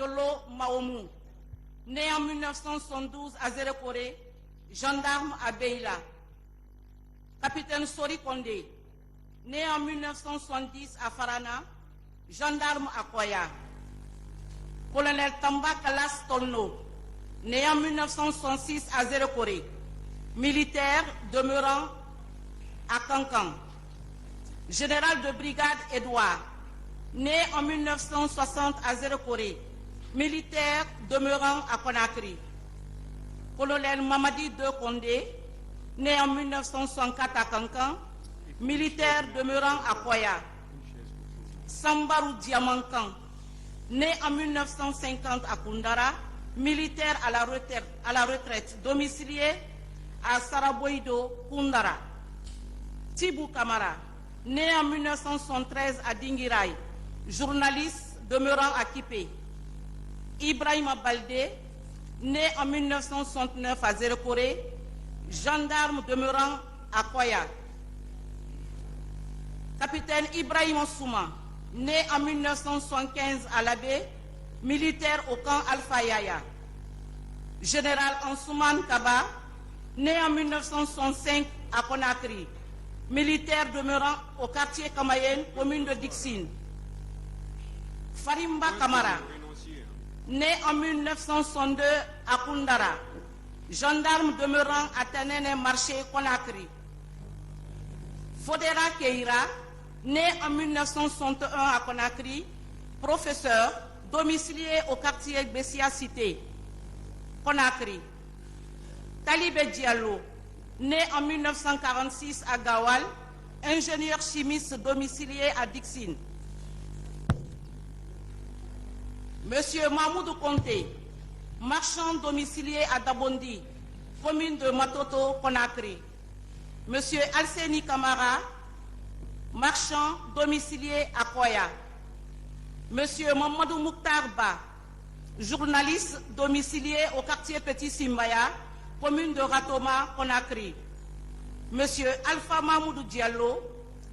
Diolo Maomou, né en 1972 à Zérekoré, gendarme à Beila. Capitaine Sori Kondé, né en 1970 à Farana, gendarme à Koya. Colonel Tamba Kalas Tolno, né en 1966 à Zérekoré, militaire demeurant à Kankan. Général de brigade Edouard, né en 1960 à Zérekoré, militaire demeurant à Conakry. Colonel Mamadi De Kondé, né en 1964 à Kankan, militaire demeurant à Koya. Sambarou Diamankan, né en 1950 à Koundara, militaire à la retraite, domicilié à Saraboido, Koundara. Tibou Kamara, né en 1973 à Dingirai, journaliste demeurant à Kipé. Ibrahima Baldé, né en 1969 à Zérekoré, gendarme demeurant à Koya. Capitaine Ibrahima Souma, né en 1975 à Labé, militaire au camp Alpha Yaya. Général Ansouman Kaba, né en 1965 à Conakry, militaire demeurant au quartier Kamayen, commune de Dixine. Farimba Kamara, né en 1962 à Koundara, gendarme demeurant à Tanene Marché, Conakry. Fodera Keira, né en 1961 à Conakry, professeur, domicilié au quartier Bessia Cité, Conakry. Talibé Diallo, né en 1946 à Gawal, ingénieur chimiste domicilié à Dixine. Monsieur Mahmoudou Conté, marchand domicilié à Dabondi, commune de Matoto, Conakry. Monsieur Alseni Kamara, marchand domicilié à Koya. Monsieur Mamadou Mouktar Ba, journaliste domicilié au quartier Petit Simbaya, commune de Ratoma, Conakry. Monsieur Alpha Mahmoudou Diallo,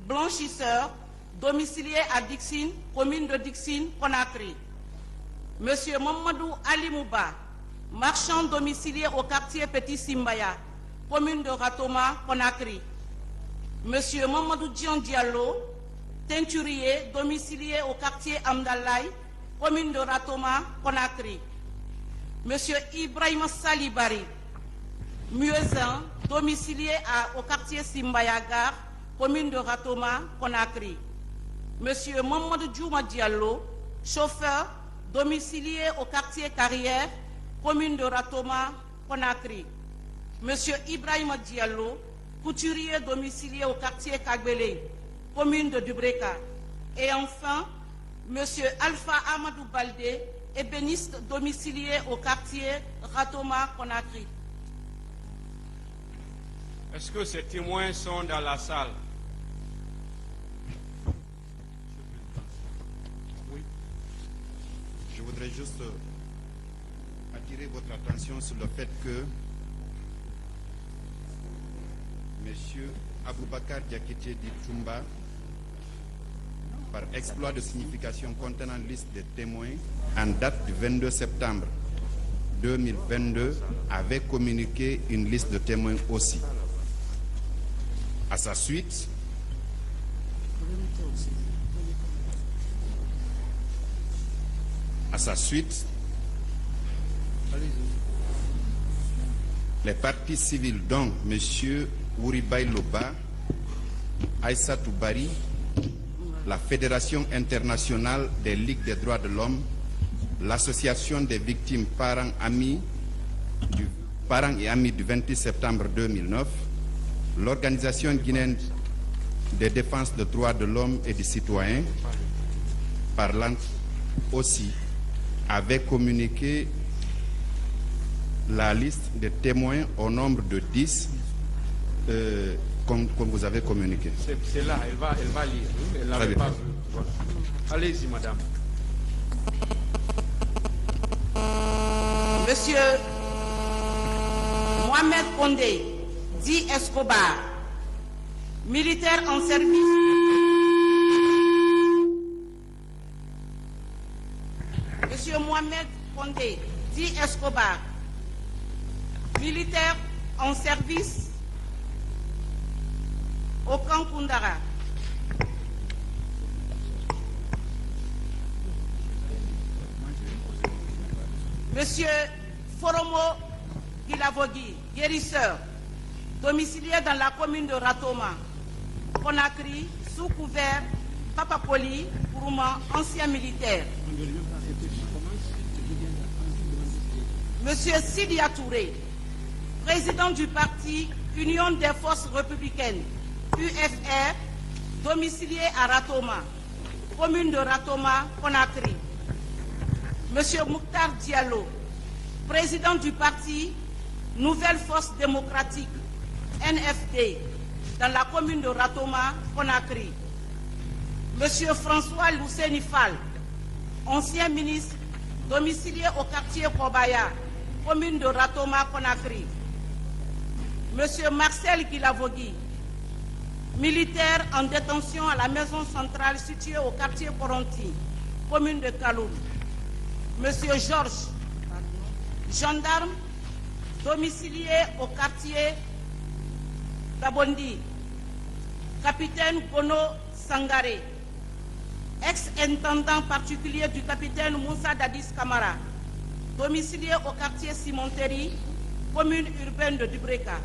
blanchisseur, domicilié à Dixine, commune de Dixine, Conakry. Monsieur Mamadou Ali Mouba, marchand domicilié au quartier Petit Simbaya, commune de Ratoma, Conakry. Monsieur Mamadou Dian Diallo, teinturier, domicilié au quartier Amdalaï, commune de Ratoma, Conakry. Monsieur Ibrahim Salibari, muezzin, domicilié au quartier Simbayagar, commune de Ratoma, Conakry. Monsieur Mamadou Djouma Diallo, chauffeur, domicilié au quartier Carrière, commune de Ratoma, Conakry. Monsieur Ibrahim Diallo, couturier domicilié au quartier Kagbele, commune de Dubreka. Et enfin, Monsieur Alpha Amadou Baldé, ébéniste domicilié au quartier Ratoma, Conakry. Est-ce que ces témoins sont dans la salle? Oui. Je voudrais juste attirer votre attention sur le fait que M. Aboubakar Diakité dit Toumba, par exploit de signification contenant liste des témoins, en date du 22 septembre 2022, avait communiqué une liste de témoins aussi. À sa suite, les parties civiles dont M. Ouribaï Loba, Aïssatou Bari, la Fédération internationale des ligues des droits de l'homme, l'Association des victimes parents et amis du 28 septembre 2009, l'Organisation guinéenne des défenses des droits de l'homme et des citoyens, parlant aussi, avait communiqué la liste des témoins au nombre de 10 comme vous avez communiqué. C'est là, elle va lire. Elle n'avait pas vu. Voilà. Allez-y, madame. Monsieur Mohamed Kondé, dit Escobar, militaire en service. Monsieur Mohamed Condé, dit Escobar, militaire en service au camp Koundara. Monsieur Foromo Gilavogui, guérisseur, domicilié dans la commune de Ratoma, Conakry, sous couvert Papapoli, Kourouma, ancien militaire. Monsieur Sidia Touré, président du parti Union des Forces Républicaines, UFR, domicilié à Ratoma, commune de Ratoma, Conakry. Monsieur Mouktar Diallo, président du parti Nouvelle Force Démocratique, NFD, dans la commune de Ratoma, Conakry. Monsieur François Loussénifal, ancien ministre, domicilié au quartier Kobaya, commune de Ratoma, Conakry. Monsieur Marcel Gilavogui, militaire en détention à la maison centrale située au quartier Koronti, commune de Kaloum. Monsieur Georges, gendarme, domicilié au quartier Gabondi. Capitaine Gono Sangaré, ex-intendant particulier du capitaine Moussa Dadis Kamara, domicilié au quartier Simonteri, commune urbaine de Dubreka.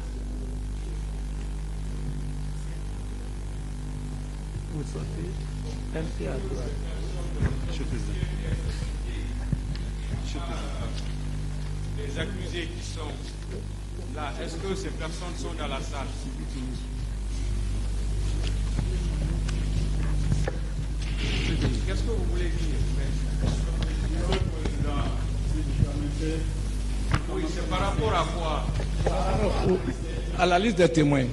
Les accusés qui sont là, est-ce que ces personnes sont dans la salle? Qu'est-ce que vous voulez dire? Oui, c'est par rapport à quoi? À la liste des témoins.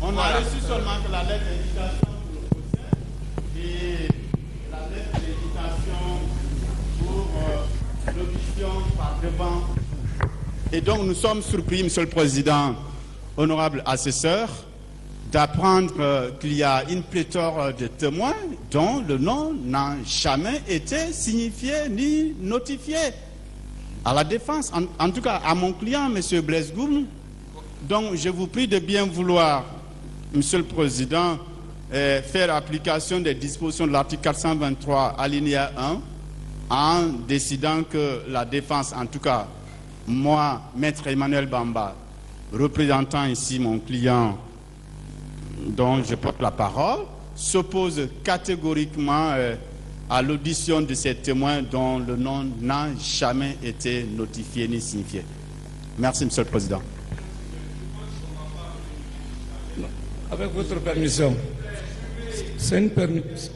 On a reçu seulement que la lettre d'invitation pour le procès et la lettre d'invitation pour l'audition par devant. Et donc nous sommes surpris, Monsieur le Président, honorable assesseur, d'apprendre qu'il y a une pléthore de témoins dont le nom n'a jamais été signifié ni notifié à la défense, en tout cas à mon client, M. Blaise Goum. Donc je vous prie de bien vouloir, Monsieur le Président, faire application des dispositions de l'article 423 alinéa 1 en décidant que la défense, en tout cas moi, Maître Emmanuel Bamba, représentant ici mon client dont je porte la parole, s'oppose catégoriquement à l'audition de ces témoins dont le nom n'a jamais été notifié ni signifié. Merci, Monsieur le Président. Avec votre permission, c'est une permission.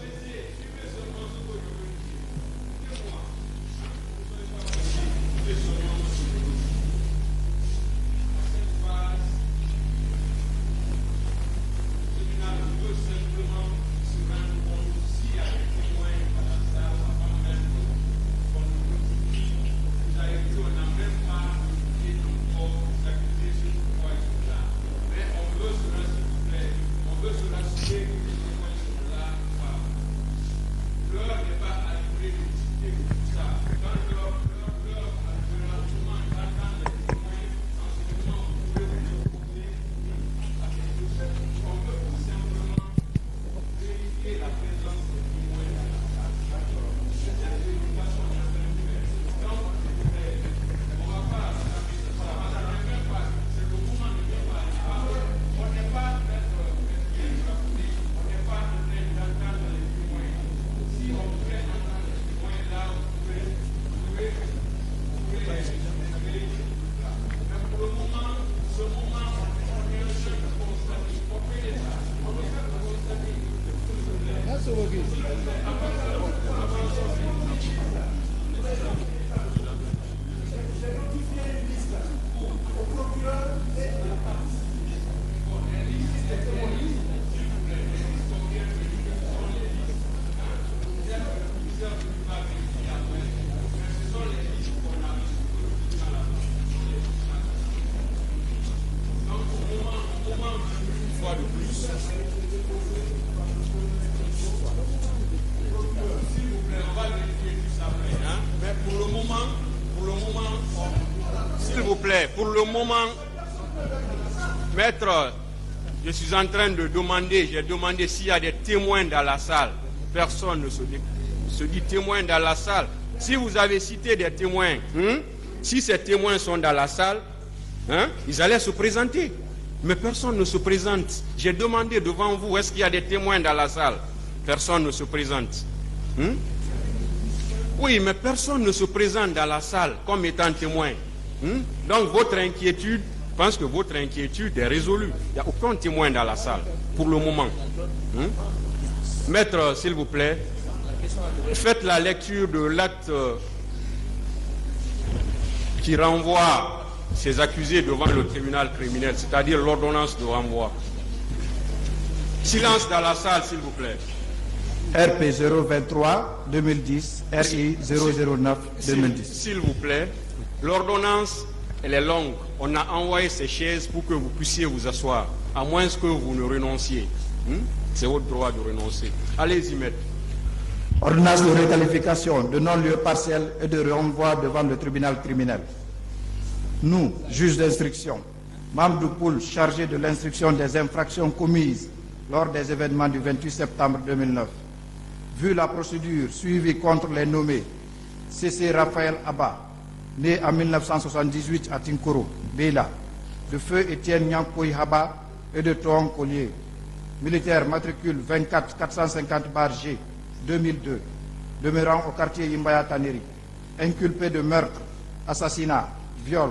le moment, s'il vous plaît, pour le moment, maître, je suis en train de demander, j'ai demandé s'il y a des témoins dans la salle. Personne ne se dit témoin dans la salle. Si vous avez cité des témoins, si ces témoins sont dans la salle, ils allaient se présenter. Mais personne ne se présente. J'ai demandé devant vous, est-ce qu'il y a des témoins dans la salle? Personne ne se présente. Oui, mais personne ne se présente dans la salle comme étant témoin. Donc votre inquiétude, je pense que votre inquiétude est résolue. Il n'y a aucun témoin dans la salle, pour le moment. Maître, s'il vous plaît, faites la lecture de l'acte qui renvoie ces accusés devant le tribunal criminel, c'est-à-dire l'ordonnance de renvoi. Silence dans la salle, s'il vous plaît. RP 023-2010, RI 009-2010. S'il vous plaît, l'ordonnance, elle est longue. On a envoyé ces chaises pour que vous puissiez vous asseoir, à moins que vous ne renonciez. C'est votre droit de renoncer. Allez-y, maître. Ordonnance de requalification de non-lieu partiel et de renvoi devant le tribunal criminel. Nous, juges d'instruction, membres du pôle chargé de l'instruction des infractions commises lors des événements du 28 septembre 2009, vu la procédure suivie contre les nommés C.C. Raphaël Abba, né en 1978 à Tinkoro, Béla, de feu Étienne Nyankoy Haba et de Toan Collier, militaire matricule 24 450 bar G, 2002, demeurant au quartier Yimbaya Taneri, inculpé de meurtre, assassinat, viol,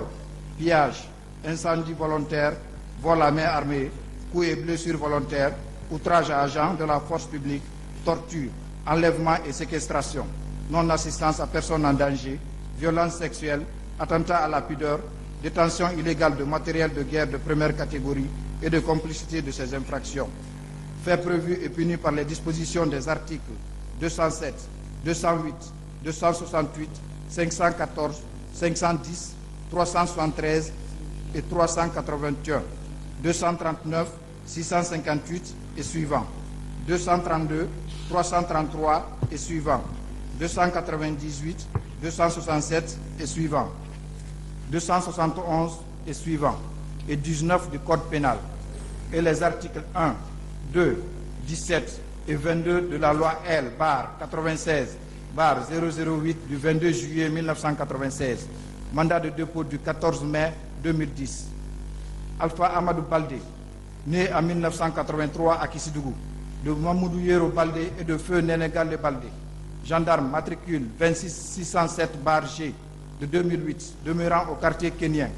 pillage, incendie volontaire, vol à main armée, coups et blessures volontaires, outrage à agent de la force publique, torture, enlèvement et séquestration, non-assistance à personne en danger, violence sexuelle, attentat à la pudeur, détention illégale de matériel de guerre de première catégorie et de complicité de ces infractions. Faits prévus et punis par les dispositions des articles 207, 208, 268, 514, 510, 373 et 381, 239, 658 et suivants, 232, 333 et suivants, 298, 267 et suivants, 271 et suivants, et 19 du Code pénal, et les articles 1, 2, 17 et 22 de la loi L, bar 96, bar 008 du 22 juillet 1996, mandat de dépôt du 14 mai 2010. Alpha Amadou Baldé, né en 1983 à Kissidougou, de Mamoudou Yero Baldé et de Feu Nénégal Baldé, gendarme matricule 26607 bar G de 2008, demeurant au quartier kenyan,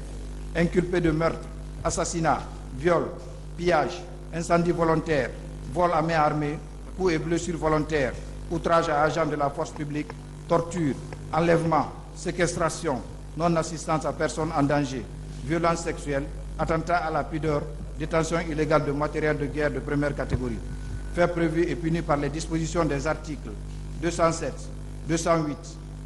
inculpé de meurtre, assassinat, viol, pillage, incendie volontaire, vol à main armée, coups et blessures volontaires, outrage à agent de la force publique, torture, enlèvement, séquestration, non-assistance à personne en danger, violence sexuelle, attentat à la pudeur, détention illégale de matériel de guerre de première catégorie. Faits prévus et punis par les dispositions des articles 207, 208,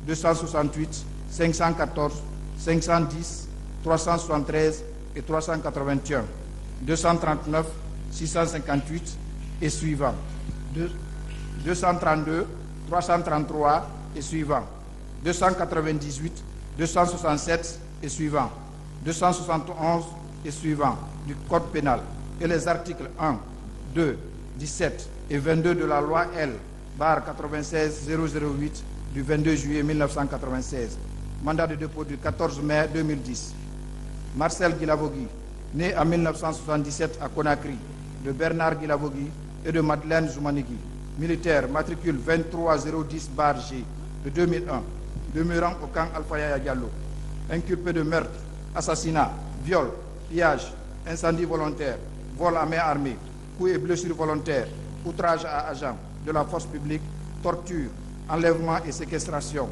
268, 514, 510, 373 et 381, 239, 658 et suivants, 232, 333 et suivants, 298, 267 et suivants, 271 et suivants du Code pénal et les articles 1, 2, 17 et 22 de la loi L, bar 96 008 du 22 juillet 1996, mandat de dépôt du 14 mai 2010. Marcel Guilavogui, né en 1977 à Conakry, de Bernard Guilavogui et de Madeleine Zoumanigui, militaire matricule 23010 bar G de 2001, demeurant au camp Alpha Yaya Diallo, inculpé de meurtre, assassinat, viol, pillage, incendie volontaire, vol à main armée, coups et blessures volontaires, outrage à agent de la force publique, torture, enlèvement et séquestration,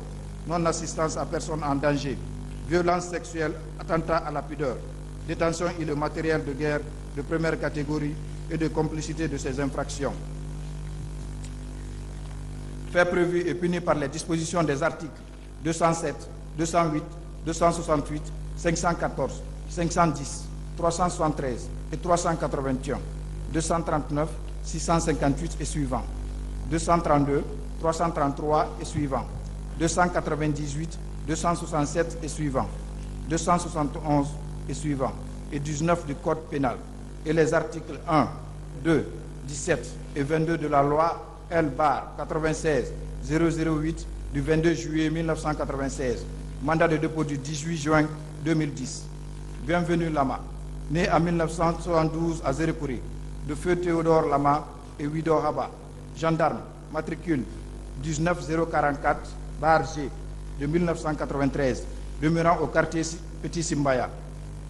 non-assistance à personne en danger, violence sexuelle, attentat à la pudeur, détention et de matériel de guerre de première catégorie et de complicité de ces infractions. Faits prévus et punis par les dispositions des articles 207, 208, 268, 514, 510, 373 et 381, 239, 658 et suivants, 232, 333 et suivants, 298, 267 et suivants, 271 et suivants, et 19 du Code pénal, et les articles 1, 2, 17 et 22 de la loi L-96-008 du 22 juillet 1996, mandat de dépôt du 18 juin 2010. Bienvenue Lama, né en 1972 à Zérékouri, de feu Théodore Lama et Wido Haba, gendarme, matricule 19044-G de 1993, demeurant au quartier Petit Simbaya,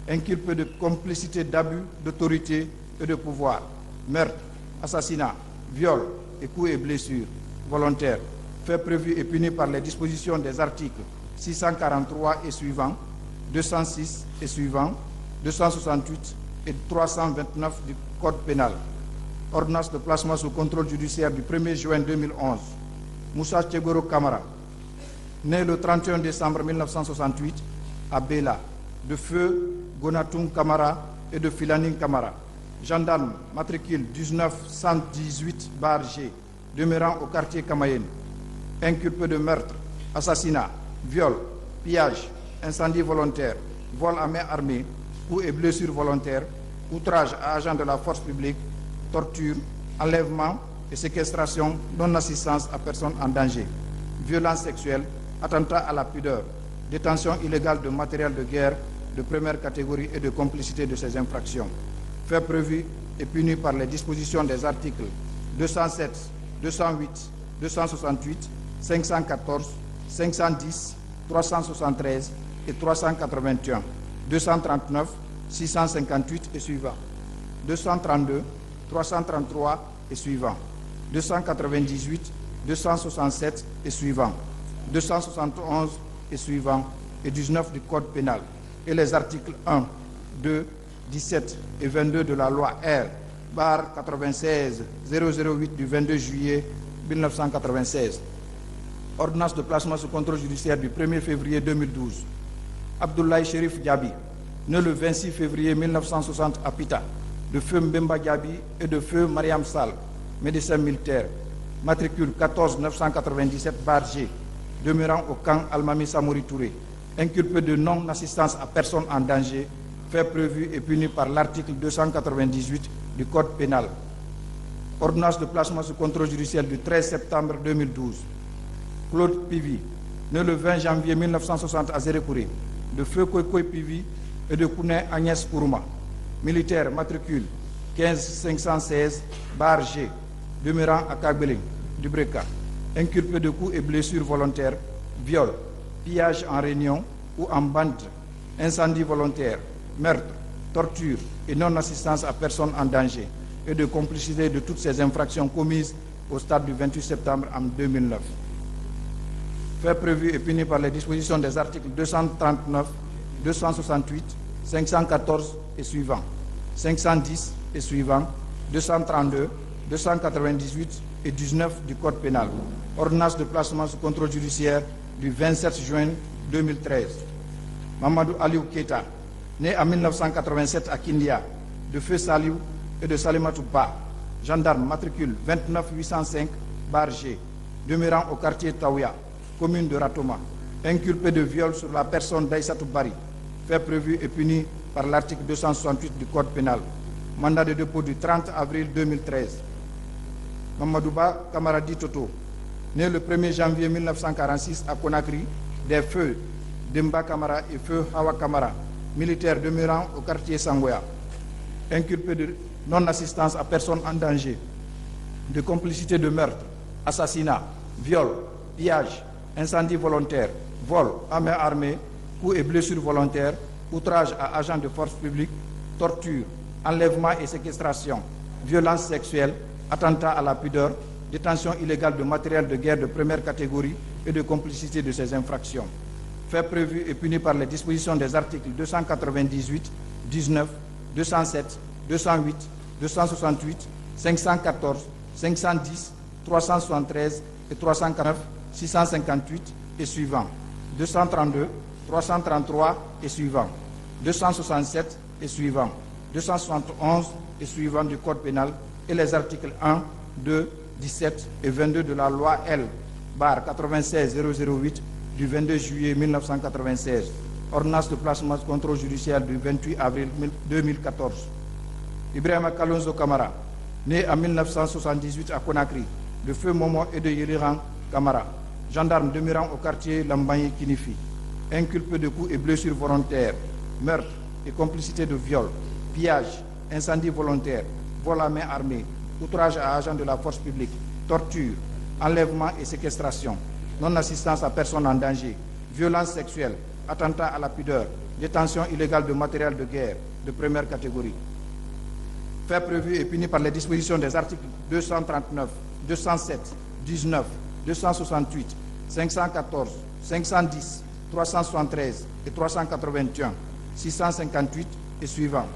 inculpé de complicité d'abus d'autorité et de pouvoir, meurtre, assassinat, viol et coups et blessures volontaires, fait prévu et puni par les dispositions des articles 643 et suivants, 206 et suivants, 268 et 329 du Code pénal. Ordonnance de placement sous contrôle judiciaire du 1er juin 2011. Moussa Tchegoro Kamara, né le 31 décembre 1968 à Bela, de feu Gonatung Kamara et de Filaning Kamara, gendarme, matricule 19118-G, demeurant au quartier Kamayen, inculpé de meurtre, assassinat, viol, pillage, incendie volontaire, vol à main armée, coups et blessures volontaires, outrage à agent de la force publique, torture, enlèvement et séquestration, non-assistance à personne en danger, violence sexuelle, attentat à la pudeur, détention illégale de matériel de guerre de première catégorie et de complicité de ces infractions. Fait prévu et puni par les dispositions des articles 207, 208, 268, 514, 510, 373 et 381, 239, 658 et suivants, 232, 333 et suivants, 298, 267 et suivants, 271 et suivants et 19 du Code pénal, et les articles 1, 2, 17 et 22 de la loi R-96-008 du 22 juillet 1996. Ordonnance de placement sous contrôle judiciaire du 1er février 2012. Abdoulaye Chérif Diaby, né le 26 février 1960 à Pita, de feu Mbemba Diaby et de feu Mariam Sall, médecin militaire, matricule 14997-G, demeurant au camp Almami Samouri Touré, inculpé de non-assistance à personne en danger, fait prévu et puni par l'article 298 du Code pénal. Ordonnance de placement sous contrôle judiciaire du 13 septembre 2012. Claude Pivi, né le 20 janvier 1960 à Zérékouri, de feu Koikoy Pivi et de Kouné Agnès Kourouma, militaire, matricule 15516-G, demeurant à Kagbeling, du Breka, inculpé de coups et blessures volontaires, viol, pillage en réunion ou en bande, incendie volontaire, meurtre, torture et non-assistance à personne en danger, et de complicité de toutes ces infractions commises au stade du 28 septembre en 2009. Fait prévu et puni par les dispositions des articles 239, 268, 514 et suivants, 510 et suivants, 232, 298 et 19 du Code pénal. Ordonnance de placement sous contrôle judiciaire du 27 juin 2013. Mamadou Aliou Keita, né en 1987 à Kindia, de feu Saliou et de Salimatou Ba, gendarme, matricule 29805-G, demeurant au quartier Taouya, commune de Ratoma, inculpé de viol sur la personne d'Aïssatou Bari, fait prévu et puni par l'article 268 du Code pénal. Mandat de dépôt du 30 avril 2013. Mamadouba Kamaradi Toto, né le 1er janvier 1946 à Conakry, des feux Demba Kamara et feu Hawa Kamara, militaire demeurant au quartier Sangoya, inculpé de non-assistance à personne en danger, de complicité de meurtre, assassinat, viol, pillage, incendie volontaire, vol à main armée, coups et blessures volontaires, outrage à agent de force publique, torture, enlèvement et séquestration, violence sexuelle, attentat à la pudeur, détention illégale de matériel de guerre de première catégorie et de complicité de ces infractions. Fait prévu et puni par les dispositions des articles 298, 19, 207, 208, 268, 514, 510, 373 et 349, 658 et suivants, 232, 333 et suivants, 267 et suivants, 271 et suivants du Code pénal et les articles 1, 2, 17 et 22 de la loi L-96-008 du 22 juillet 1996, ordonnance de placement sous contrôle judiciaire du 28 avril 2014. Ibrahima Kalonzo Kamara, né en 1978 à Conakry, de feu Momo et de Yeliran Kamara, gendarme demeurant au quartier Lambaye Kinifi, inculpé de coups et blessures volontaires, meurtre et complicité de viol, pillage, incendie volontaire, vol à main armée, outrage à agent de la force publique, torture, enlèvement et séquestration, non-assistance à personne en danger, violence sexuelle, attentat à la pudeur, détention illégale de matériel de guerre de première catégorie. Fait prévu et puni par les dispositions des articles 239, 207, 19, 268, 514, 510, 373 et 381, 658 et suivants,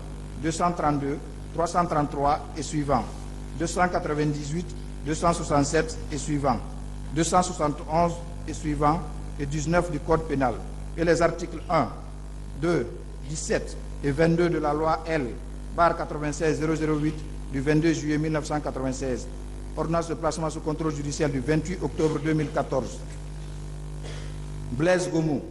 232, 333 et suivants, 298, 267 et suivants, 271 et suivants et 19 du Code pénal et les articles 1, 2, 17 et 22 de la loi L, barre 96-008 du 22 juillet 1996, ordonnance de placement sous contrôle judiciaire du 28 octobre 2014. Blaise Goumou,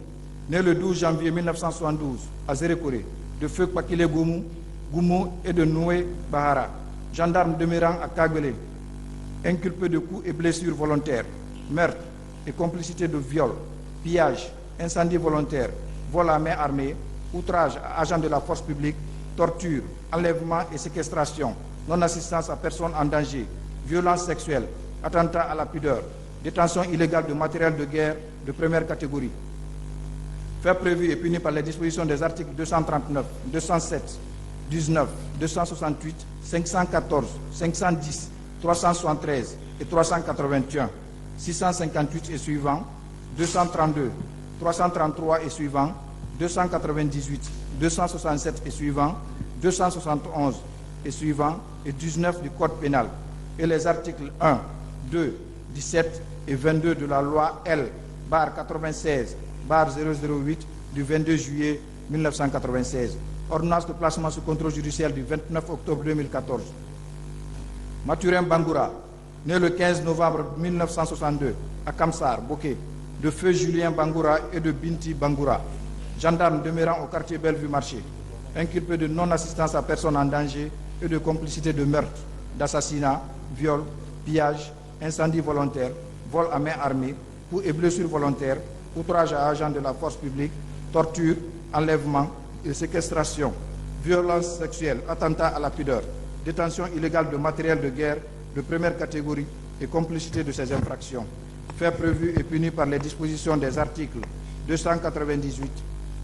né le 12 janvier 1972 à Zérékoré, de feu Kwakile Goumou et de Noué Bahara, gendarme demeurant à Kagbele, inculpé de coups et blessures volontaires, meurtre et complicité de viol, pillage, incendie volontaire, vol à main armée, outrage à agent de la force publique, torture, enlèvement et séquestration, non-assistance à personne en danger, violence sexuelle, attentat à la pudeur, détention illégale de matériel de guerre de première catégorie. Fait prévu et puni par les dispositions des articles 239, 207, 19, 268, 514, 510, 373 et 381, 658 et suivants, 232, 333 et suivants, 298, 267 et suivants, 271 et suivants et 19 du Code pénal et les articles 1, 2, 17 et 22 de la loi L, barre 96, barre 008 du 22 juillet 1996. Ordonnance de placement sous contrôle judiciaire du 29 octobre 2014. Mathurin Bangoura, né le 15 novembre 1962 à Kamsar, Boké, de feu Julien Bangoura et de Binti Bangoura, gendarme demeurant au quartier Bellevue Marché, inculpé de non-assistance à personne en danger et de complicité de meurtre, d'assassinat, viol, pillage, incendie volontaire, vol à main armée, coups et blessures volontaires, outrage à agent de la force publique, torture, enlèvement et séquestration, violence sexuelle, attentat à la pudeur, détention illégale de matériel de guerre de première catégorie et complicité de ces infractions. Fait prévu et puni par les dispositions des articles 298,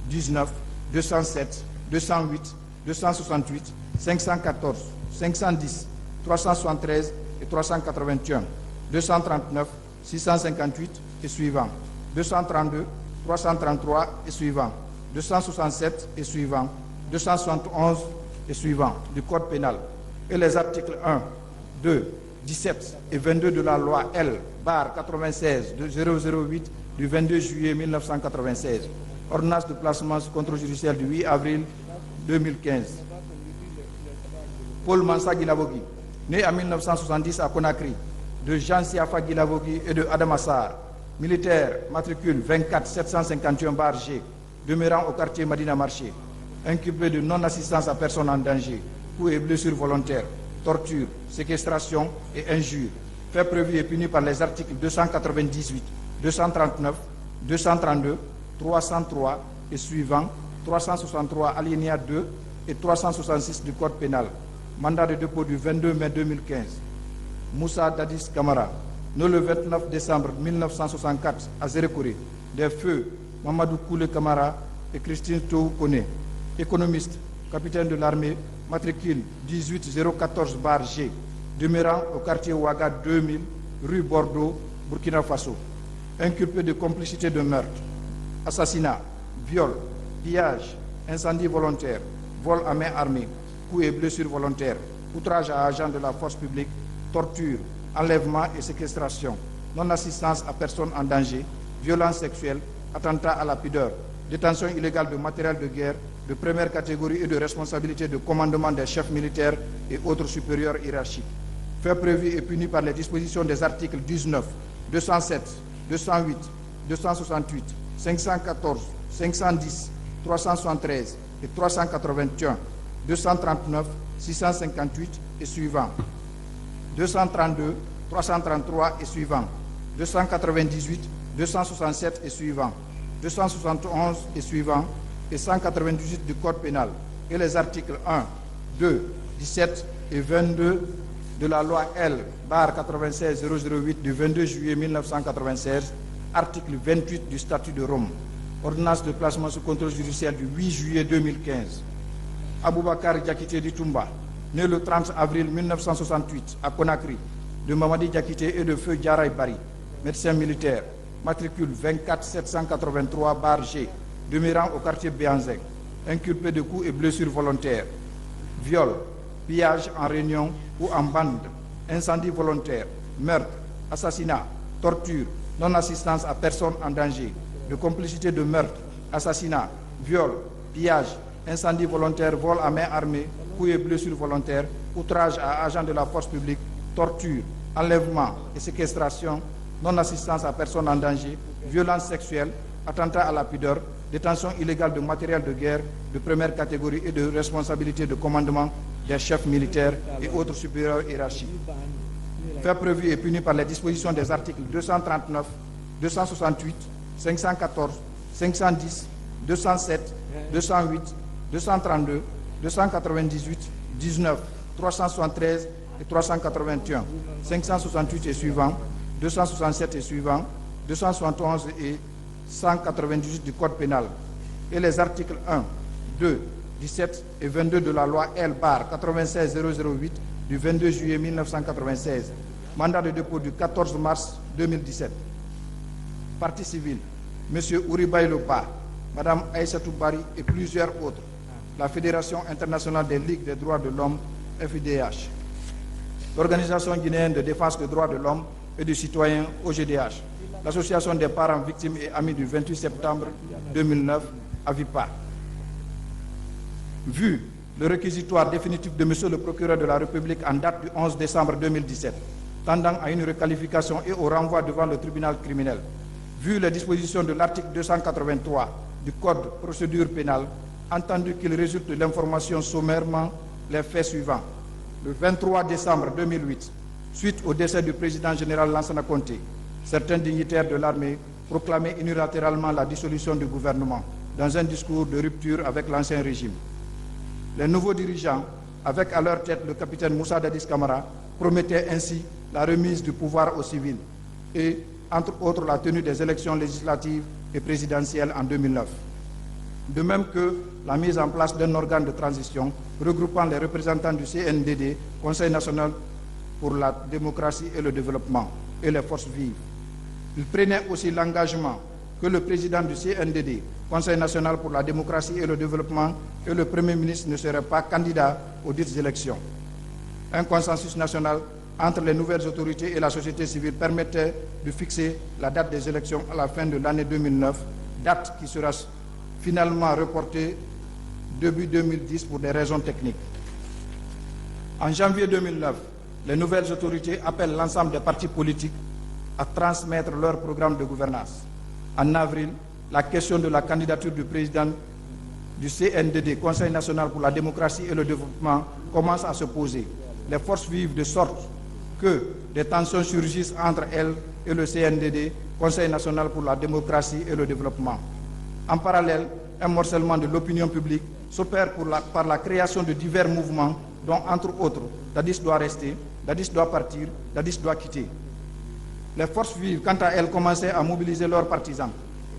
19, 207, 208, 268, 514, 510, 373 et 381, 239, 658 et suivants, 232, 333 et suivants, 267 et suivants, 271 et suivants du Code pénal et les articles 1, 2, 17 et 22 de la loi L, barre 96 de 008 du 22 juillet 1996, ordonnance de placement sous contrôle judiciaire du 8 avril 2015. Paul Mansa Guilavogi, né en 1970 à Conakry, de Jean Siafa Guilavogi et de Adam Assar, militaire, matricule 24 751 bar G, demeurant au quartier Madina Marché, inculpé de non-assistance à personne en danger, coups et blessures volontaires, torture, séquestration et injures, fait prévu et puni par les articles 298, 239, 232, 303 et suivants, 363 alinéa 2 et 366 du Code pénal. Mandat de dépôt du 22 mai 2015. Moussa Dadis Kamara, né le 29 décembre 1964 à Zérékoré, des feux Mamadou Koulé Kamara et Christine Tou Kone, économiste, capitaine de l'armée, matricule 18014 bar G, demeurant au quartier Ouaga 2000, rue Bordeaux, Burkina Faso, inculpé de complicité de meurtre, assassinat, viol, pillage, incendie volontaire, vol à main armée, coups et blessures volontaires, outrage à agent de la force publique, torture, enlèvement et séquestration, non-assistance à personne en danger, violence sexuelle, attentat à la pudeur, détention illégale de matériel de guerre de première catégorie et de responsabilité de commandement des chefs militaires et autres supérieurs hiérarchiques. Fait prévu et puni par les dispositions des articles 19, 207, 208, 268, 514, 510, 373 et 381, 239, 658 et suivants, 232, 333 et suivants, 298, 267 et suivants, 271 et suivants et 198 du Code pénal et les articles 1, 2, 17 et 22 de la loi L-96-008 du 22 juillet 1996, article 28 du statut de Rome, ordonnance de placement sous contrôle judiciaire du 8 juillet 2015. Aboubakar Diakité Ditumba, né le 30 avril 1968 à Conakry, de Mamadi Diakité et de Feu Diaray Bari, médecin militaire, matricule 24783-G, demeurant au quartier Béanzec, inculpé de coups et blessures volontaires, viol, pillage en réunion ou en bande, incendie volontaire, meurtre, assassinat, torture, non-assistance à personne en danger, de complicité de meurtre, assassinat, viol, pillage, incendie volontaire, vol à main armée, coups et blessures volontaires, outrage à agent de la force publique, torture, enlèvement et séquestration, non-assistance à personne en danger, violence sexuelle, attentat à la pudeur, détention illégale de matériel de guerre de première catégorie et de responsabilité de commandement des chefs militaires et autres supérieurs hiérarchiques. Fait prévu et puni par les dispositions des articles 239, 268, 514, 510, 207, 208, 232, 298, 19, 373 et 381, 568 et suivants, 267 et suivants, 271 et 198 du Code pénal et les articles 1, 2, 17 et 22 de la loi L-96-008 du 22 juillet 1996, mandat de dépôt du 14 mars 2017. Partie civile, M. Ouribaï Lopa, Mme Aïssatou Bari et plusieurs autres, la Fédération internationale des ligues des droits de l'homme, FIDH, l'Organisation guinéenne de défense des droits de l'homme et du citoyen, OGDH, l'Association des parents victimes et amis du 28 septembre 2009, AVIPA. Vu le réquisitoire définitif de M. le procureur de la République en date du 11 décembre 2017, tendant à une requalification et au renvoi devant le tribunal criminel, vu les dispositions de l'article 283 du Code procédure pénale, entendu qu'il résulte de l'information sommairement les faits suivants. Le 23 décembre 2008, suite au décès du président général Lansana Conté, certains dignitaires de l'armée proclamaient unilatéralement la dissolution du gouvernement dans un discours de rupture avec l'ancien régime. Les nouveaux dirigeants, avec à leur tête le capitaine Moussa Dadis Camara, promettaient ainsi la remise du pouvoir aux civils et, entre autres, la tenue des élections législatives et présidentielles en 2009. De même que la mise en place d'un organe de transition regroupant les représentants du CNDD, Conseil national pour la démocratie et le développement, et les forces vives. Il prenait aussi l'engagement que le président du CNDD, Conseil national pour la démocratie et le développement, et le Premier ministre ne seraient pas candidats aux dites élections. Un consensus national entre les nouvelles autorités et la société civile permettait de fixer la date des élections à la fin de l'année 2009, date qui sera finalement reportée début 2010 pour des raisons techniques. En janvier 2009, les nouvelles autorités appellent l'ensemble des partis politiques à transmettre leur programme de gouvernance. En avril, la question de la candidature du président du CNDD, Conseil national pour la démocratie et le développement, commence à se poser. Les forces vivent de sorte que des tensions surgissent entre elles et le CNDD, Conseil national pour la démocratie et le développement. En parallèle, un morcellement de l'opinion publique s'opère par la création de divers mouvements dont, entre autres, Dadis doit rester, Dadis doit partir, Dadis doit quitter. Les forces vives, quant à elles, commençaient à mobiliser leurs partisans.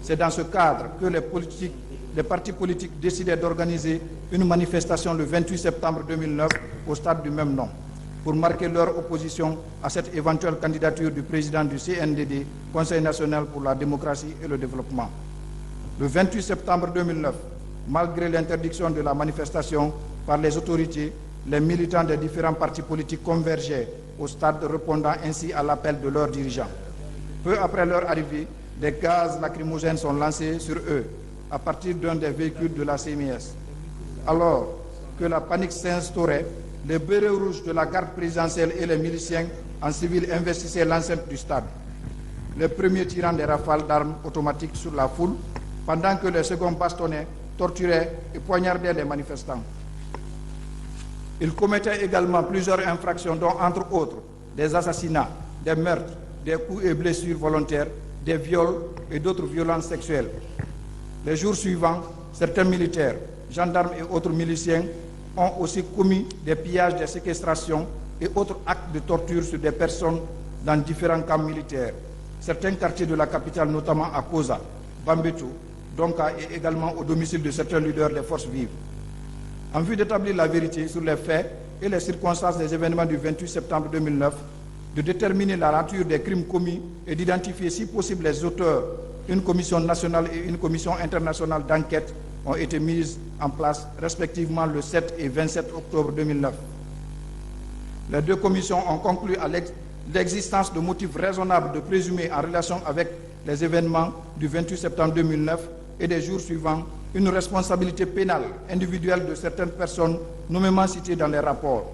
C'est dans ce cadre que les partis politiques décidaient d'organiser une manifestation le 28 septembre 2009 au stade du même nom, pour marquer leur opposition à cette éventuelle candidature du président du CNDD, Conseil national pour la démocratie et le développement. Le 28 septembre 2009, malgré l'interdiction de la manifestation par les autorités, les militants des différents partis politiques convergeaient au stade, répondant ainsi à l'appel de leurs dirigeants. Peu après leur arrivée, des gaz lacrymogènes sont lancés sur eux à partir d'un des véhicules de la CMS. Alors que la panique s'instaurait, les bérets rouges de la garde présidentielle et les miliciens en civil investissaient l'enceinte du stade. les premiers tirant des rafales d'armes automatiques sur la foule, pendant que les seconds bastonnaient, torturaient et poignardaient les manifestants. Il commettait également plusieurs infractions, dont entre autres des assassinats, des meurtres, des coups et blessures volontaires, des viols et d'autres violences sexuelles. Les jours suivants, certains militaires, gendarmes et autres miliciens ont aussi commis des pillages, des séquestrations et autres actes de torture sur des personnes dans différents camps militaires. Certains quartiers de la capitale, notamment à Koza, Bambeto, Donka et également au domicile de certains leaders des forces vives. En vue d'établir la vérité sur les faits et les circonstances des événements du 28 septembre 2009, de déterminer la nature des crimes commis et d'identifier si possible les auteurs, une commission nationale et une commission internationale d'enquête ont été mises en place respectivement le 7 et 27 octobre 2009. Les deux commissions ont conclu à l'existence de motifs raisonnables de présumer en relation avec les événements du 28 septembre 2009 et des jours suivants une responsabilité pénale individuelle de certaines personnes nommément citées dans les rapports.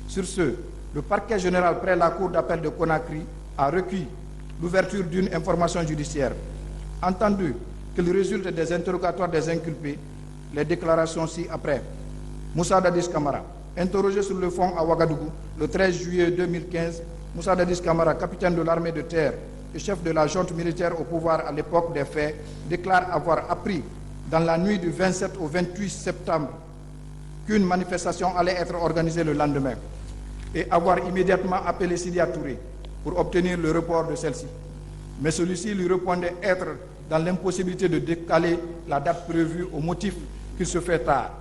Sur ce, le parquet général près la cour d'appel de Conakry a requis l'ouverture d'une information judiciaire. Entendu qu'il résulte des interrogatoires des inculpés, les déclarations ci-après. Moussa Dadis Camara, interrogé sur le fond à Ouagadougou le 13 juillet 2015, Moussa Dadis Camara, capitaine de l'armée de terre et chef de la junte militaire au pouvoir à l'époque des faits, déclare avoir appris dans la nuit du 27 au 28 septembre qu'une manifestation allait être organisée le lendemain et avoir immédiatement appelé Sidia Touré pour obtenir le report de celle-ci. Mais celui-ci lui répondait être dans l'impossibilité de décaler la date prévue au motif qu'il se fait tard.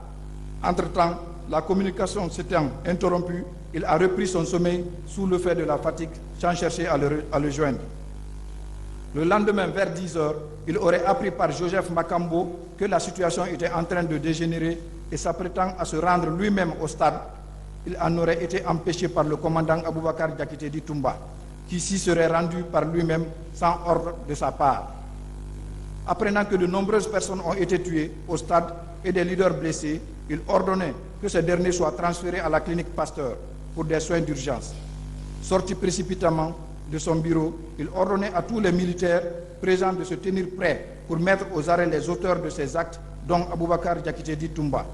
Entre-temps, la communication s'étant interrompue, il a repris son sommeil sous le fait de la fatigue sans chercher à le joindre. Le lendemain, vers 10 heures, il aurait appris par Joseph Makambo que la situation était en train de dégénérer et s'apprêtant à se rendre lui-même au stade, il en aurait été empêché par le commandant Aboubakar Diakité Di Toumba, qui s'y serait rendu par lui-même sans ordre de sa part. Apprenant que de nombreuses personnes ont été tuées au stade et des leaders blessés, il ordonnait que ces derniers soient transférés à la clinique Pasteur pour des soins d'urgence. Sorti précipitamment de son bureau, il ordonnait à tous les militaires présents de se tenir prêts pour mettre aux arrêts les auteurs de ces actes, dont Aboubakar Diakité Di Toumba.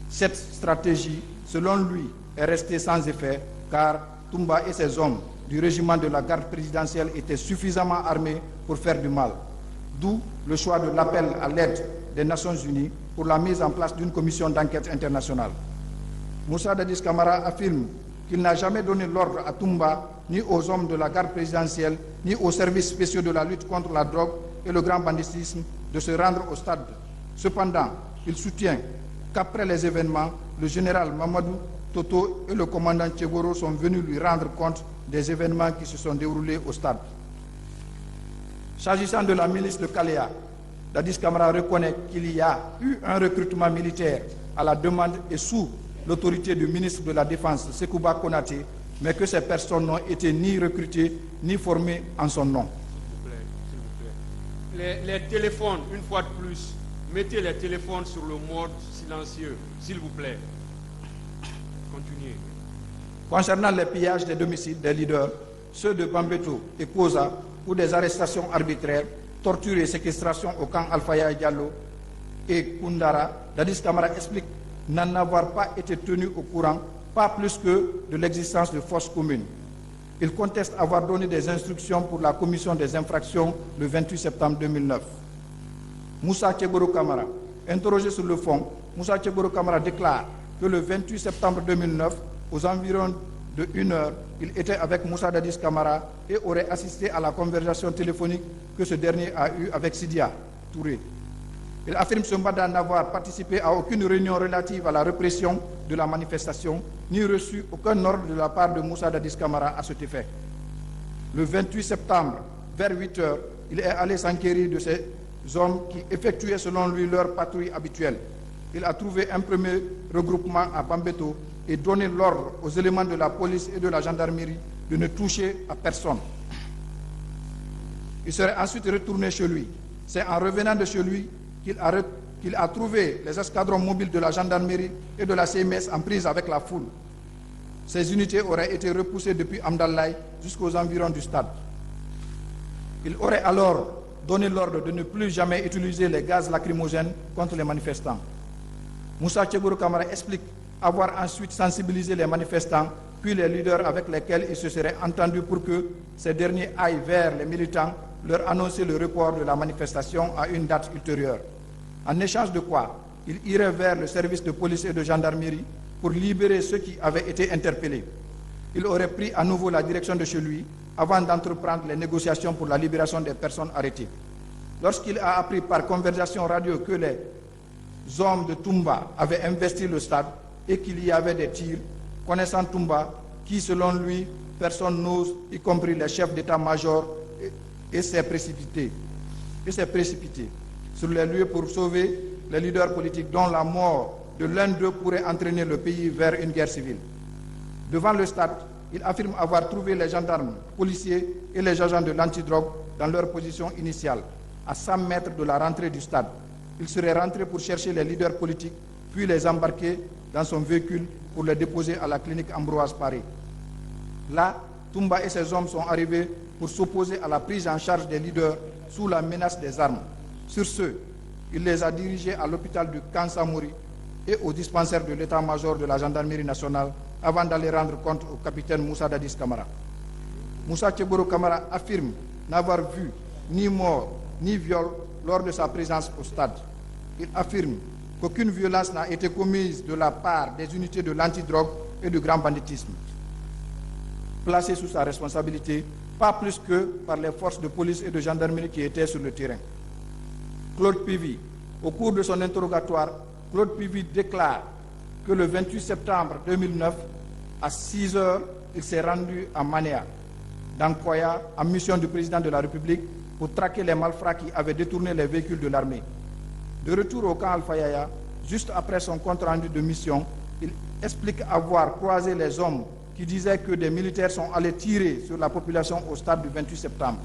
Cette stratégie, selon lui, est restée sans effet, car Toumba et ses hommes du régiment de la garde présidentielle étaient suffisamment armés pour faire du mal. D'où le choix de l'appel à l'aide des Nations Unies pour la mise en place d'une commission d'enquête internationale. Moussa Dadis Camara affirme qu'il n'a jamais donné l'ordre à Toumba, ni aux hommes de la garde présidentielle, ni aux services spéciaux de la lutte contre la drogue et le grand banditisme de se rendre au stade. Cependant, il soutient qu'après les événements, le général Mamadou Toto et le commandant Tchegoro sont venus lui rendre compte des événements qui se sont déroulés au stade. S'agissant de la milice de Kalea, Dadis Camara reconnaît qu'il y a eu un recrutement militaire à la demande et sous l'autorité du ministre de la Défense, Sekouba Konaté, mais que ces personnes n'ont été ni recrutées ni formées en son nom. S'il vous plaît. Les téléphones, une fois de plus, mettez les téléphones sur le mode silencieux, s'il vous plaît. Continuez. Concernant les pillages des domiciles des leaders, ceux de Bambeto et Koza, ou des arrestations arbitraires, tortures et séquestrations au camp Alfaya Diallo et Koundara, Dadis Camara explique n'en avoir pas été tenu au courant, pas plus que de l'existence de fausses communes. Il conteste avoir donné des instructions pour la commission des infractions le 28 septembre 2009. Moussa Tchegoro Camara, interrogé sur le fond, Moussa Tchegoro Camara déclare que le 28 septembre 2009, aux environs de 1 heure, il était avec Moussa Dadis Camara et aurait assisté à la conversation téléphonique que ce dernier a eue avec Sidia Touré. Il affirme ce matin n'avoir participé à aucune réunion relative à la répression de la manifestation, ni reçu aucun ordre de la part de Moussa Dadis Camara à cet effet. Le 28 septembre, vers 8 heures, il est allé s'enquérir de ces hommes qui effectuaient selon lui leur patrouille habituelle. Il a trouvé un premier regroupement à Bambeto et donné l'ordre aux éléments de la police et de la gendarmerie de ne toucher à personne. Il serait ensuite retourné chez lui. C'est en revenant de chez lui qu'il a trouvé les escadrons mobiles de la gendarmerie et de la CMS en prise avec la foule. Ces unités auraient été repoussées depuis Amdallaye jusqu'aux environs du stade. Il aurait alors donné l'ordre de ne plus jamais utiliser les gaz lacrymogènes contre les manifestants. Moussa Tchegoro Kamara explique avoir ensuite sensibilisé les manifestants, puis les leaders avec lesquels il se serait entendu pour que ces derniers aillent vers les militants, leur annoncer le report de la manifestation à une date ultérieure. En échange de quoi, il irait vers le service de police et de gendarmerie pour libérer ceux qui avaient été interpellés. Il aurait pris à nouveau la direction de chez lui avant d'entreprendre les négociations pour la libération des personnes arrêtées. Lorsqu'il a appris par conversation radio que les hommes de Toumba avaient investi le stade et qu'il y avait des tirs, connaissant Toumba, qui selon lui, personne n'ose, y compris les chefs d'état-major, et s'est précipité sur les lieux pour sauver les leaders politiques dont la mort de l'un d'eux pourrait entraîner le pays vers une guerre civile. Devant le stade, il affirme avoir trouvé les gendarmes, policiers et les agents de l'antidrogue dans leur position initiale, à 100 mètres de la rentrée du stade. Il serait rentré pour chercher les leaders politiques, puis les embarquer dans son véhicule pour les déposer à la clinique Ambroise Paré. Là, Toumba et ses hommes sont arrivés pour s'opposer à la prise en charge des leaders sous la menace des armes. Sur ce, il les a dirigés à l'hôpital de Kansamouri et au dispensaire de l'état-major de la gendarmerie nationale avant d'aller rendre compte au capitaine Moussa Dadis Camara. Moussa Tchegoro Kamara affirme n'avoir vu ni mort ni viol lors de sa présence au stade. Il affirme qu'aucune violence n'a été commise de la part des unités de l'antidrogue et du grand banditisme, placées sous sa responsabilité, pas plus que par les forces de police et de gendarmerie qui étaient sur le terrain. Claude Pivy, au cours de son interrogatoire, Claude Pivy déclare que le 28 septembre 2009, à 6 heures, il s'est rendu à Manéa, dans Koya, en mission du président de la République, pour traquer les malfrats qui avaient détourné les véhicules de l'armée. De retour au camp Alfayaya, juste après son compte-rendu de mission, il explique avoir croisé les hommes qui disaient que des militaires sont allés tirer sur la population au stade du 28 septembre.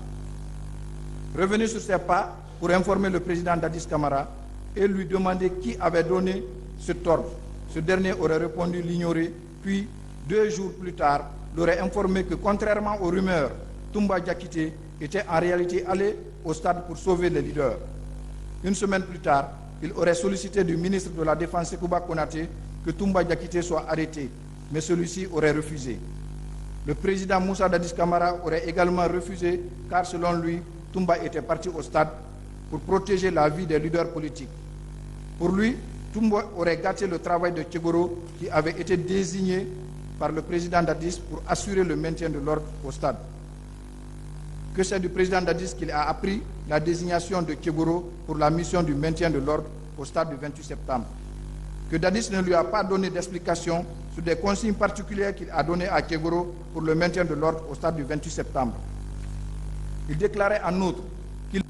Revenu sur ses pas pour informer le président Dadis Camara et lui demander qui avait donné cet ordre, ce dernier aurait répondu l'ignorer, puis 2 jours plus tard, l'aurait informé que contrairement aux rumeurs, Toumba Diakité était en réalité allé au stade pour sauver les leaders. Une semaine plus tard, il aurait sollicité du ministre de la Défense Sekouba Konaté que Toumba Diakité soit arrêté, mais celui-ci aurait refusé. Le président Moussa Dadis Camara aurait également refusé car selon lui, Toumba était parti au stade pour protéger la vie des leaders politiques. Pour lui, Toumba aurait gâté le travail de Tchegoro qui avait été désigné par le président Dadis pour assurer le maintien de l'ordre au stade. Que c'est du président Dadis qu'il a appris la désignation de Tchegoro pour la mission du maintien de l'ordre au stade du 28 septembre. Que Dadis ne lui a pas donné d'explication sur des consignes particulières qu'il a données à Tchegoro pour le maintien de l'ordre au stade du 28 septembre. Il déclarait en outre qu'il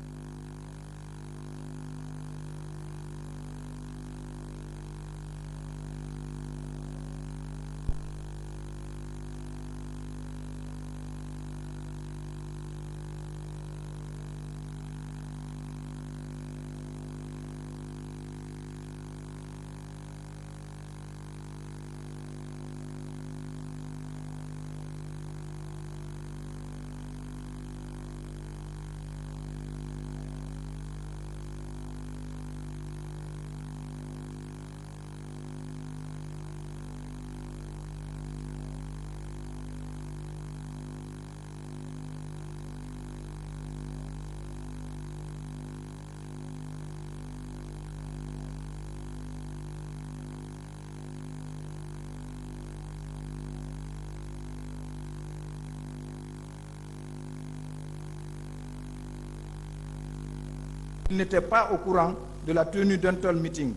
n'était pas au courant de la tenue d'un tel meeting,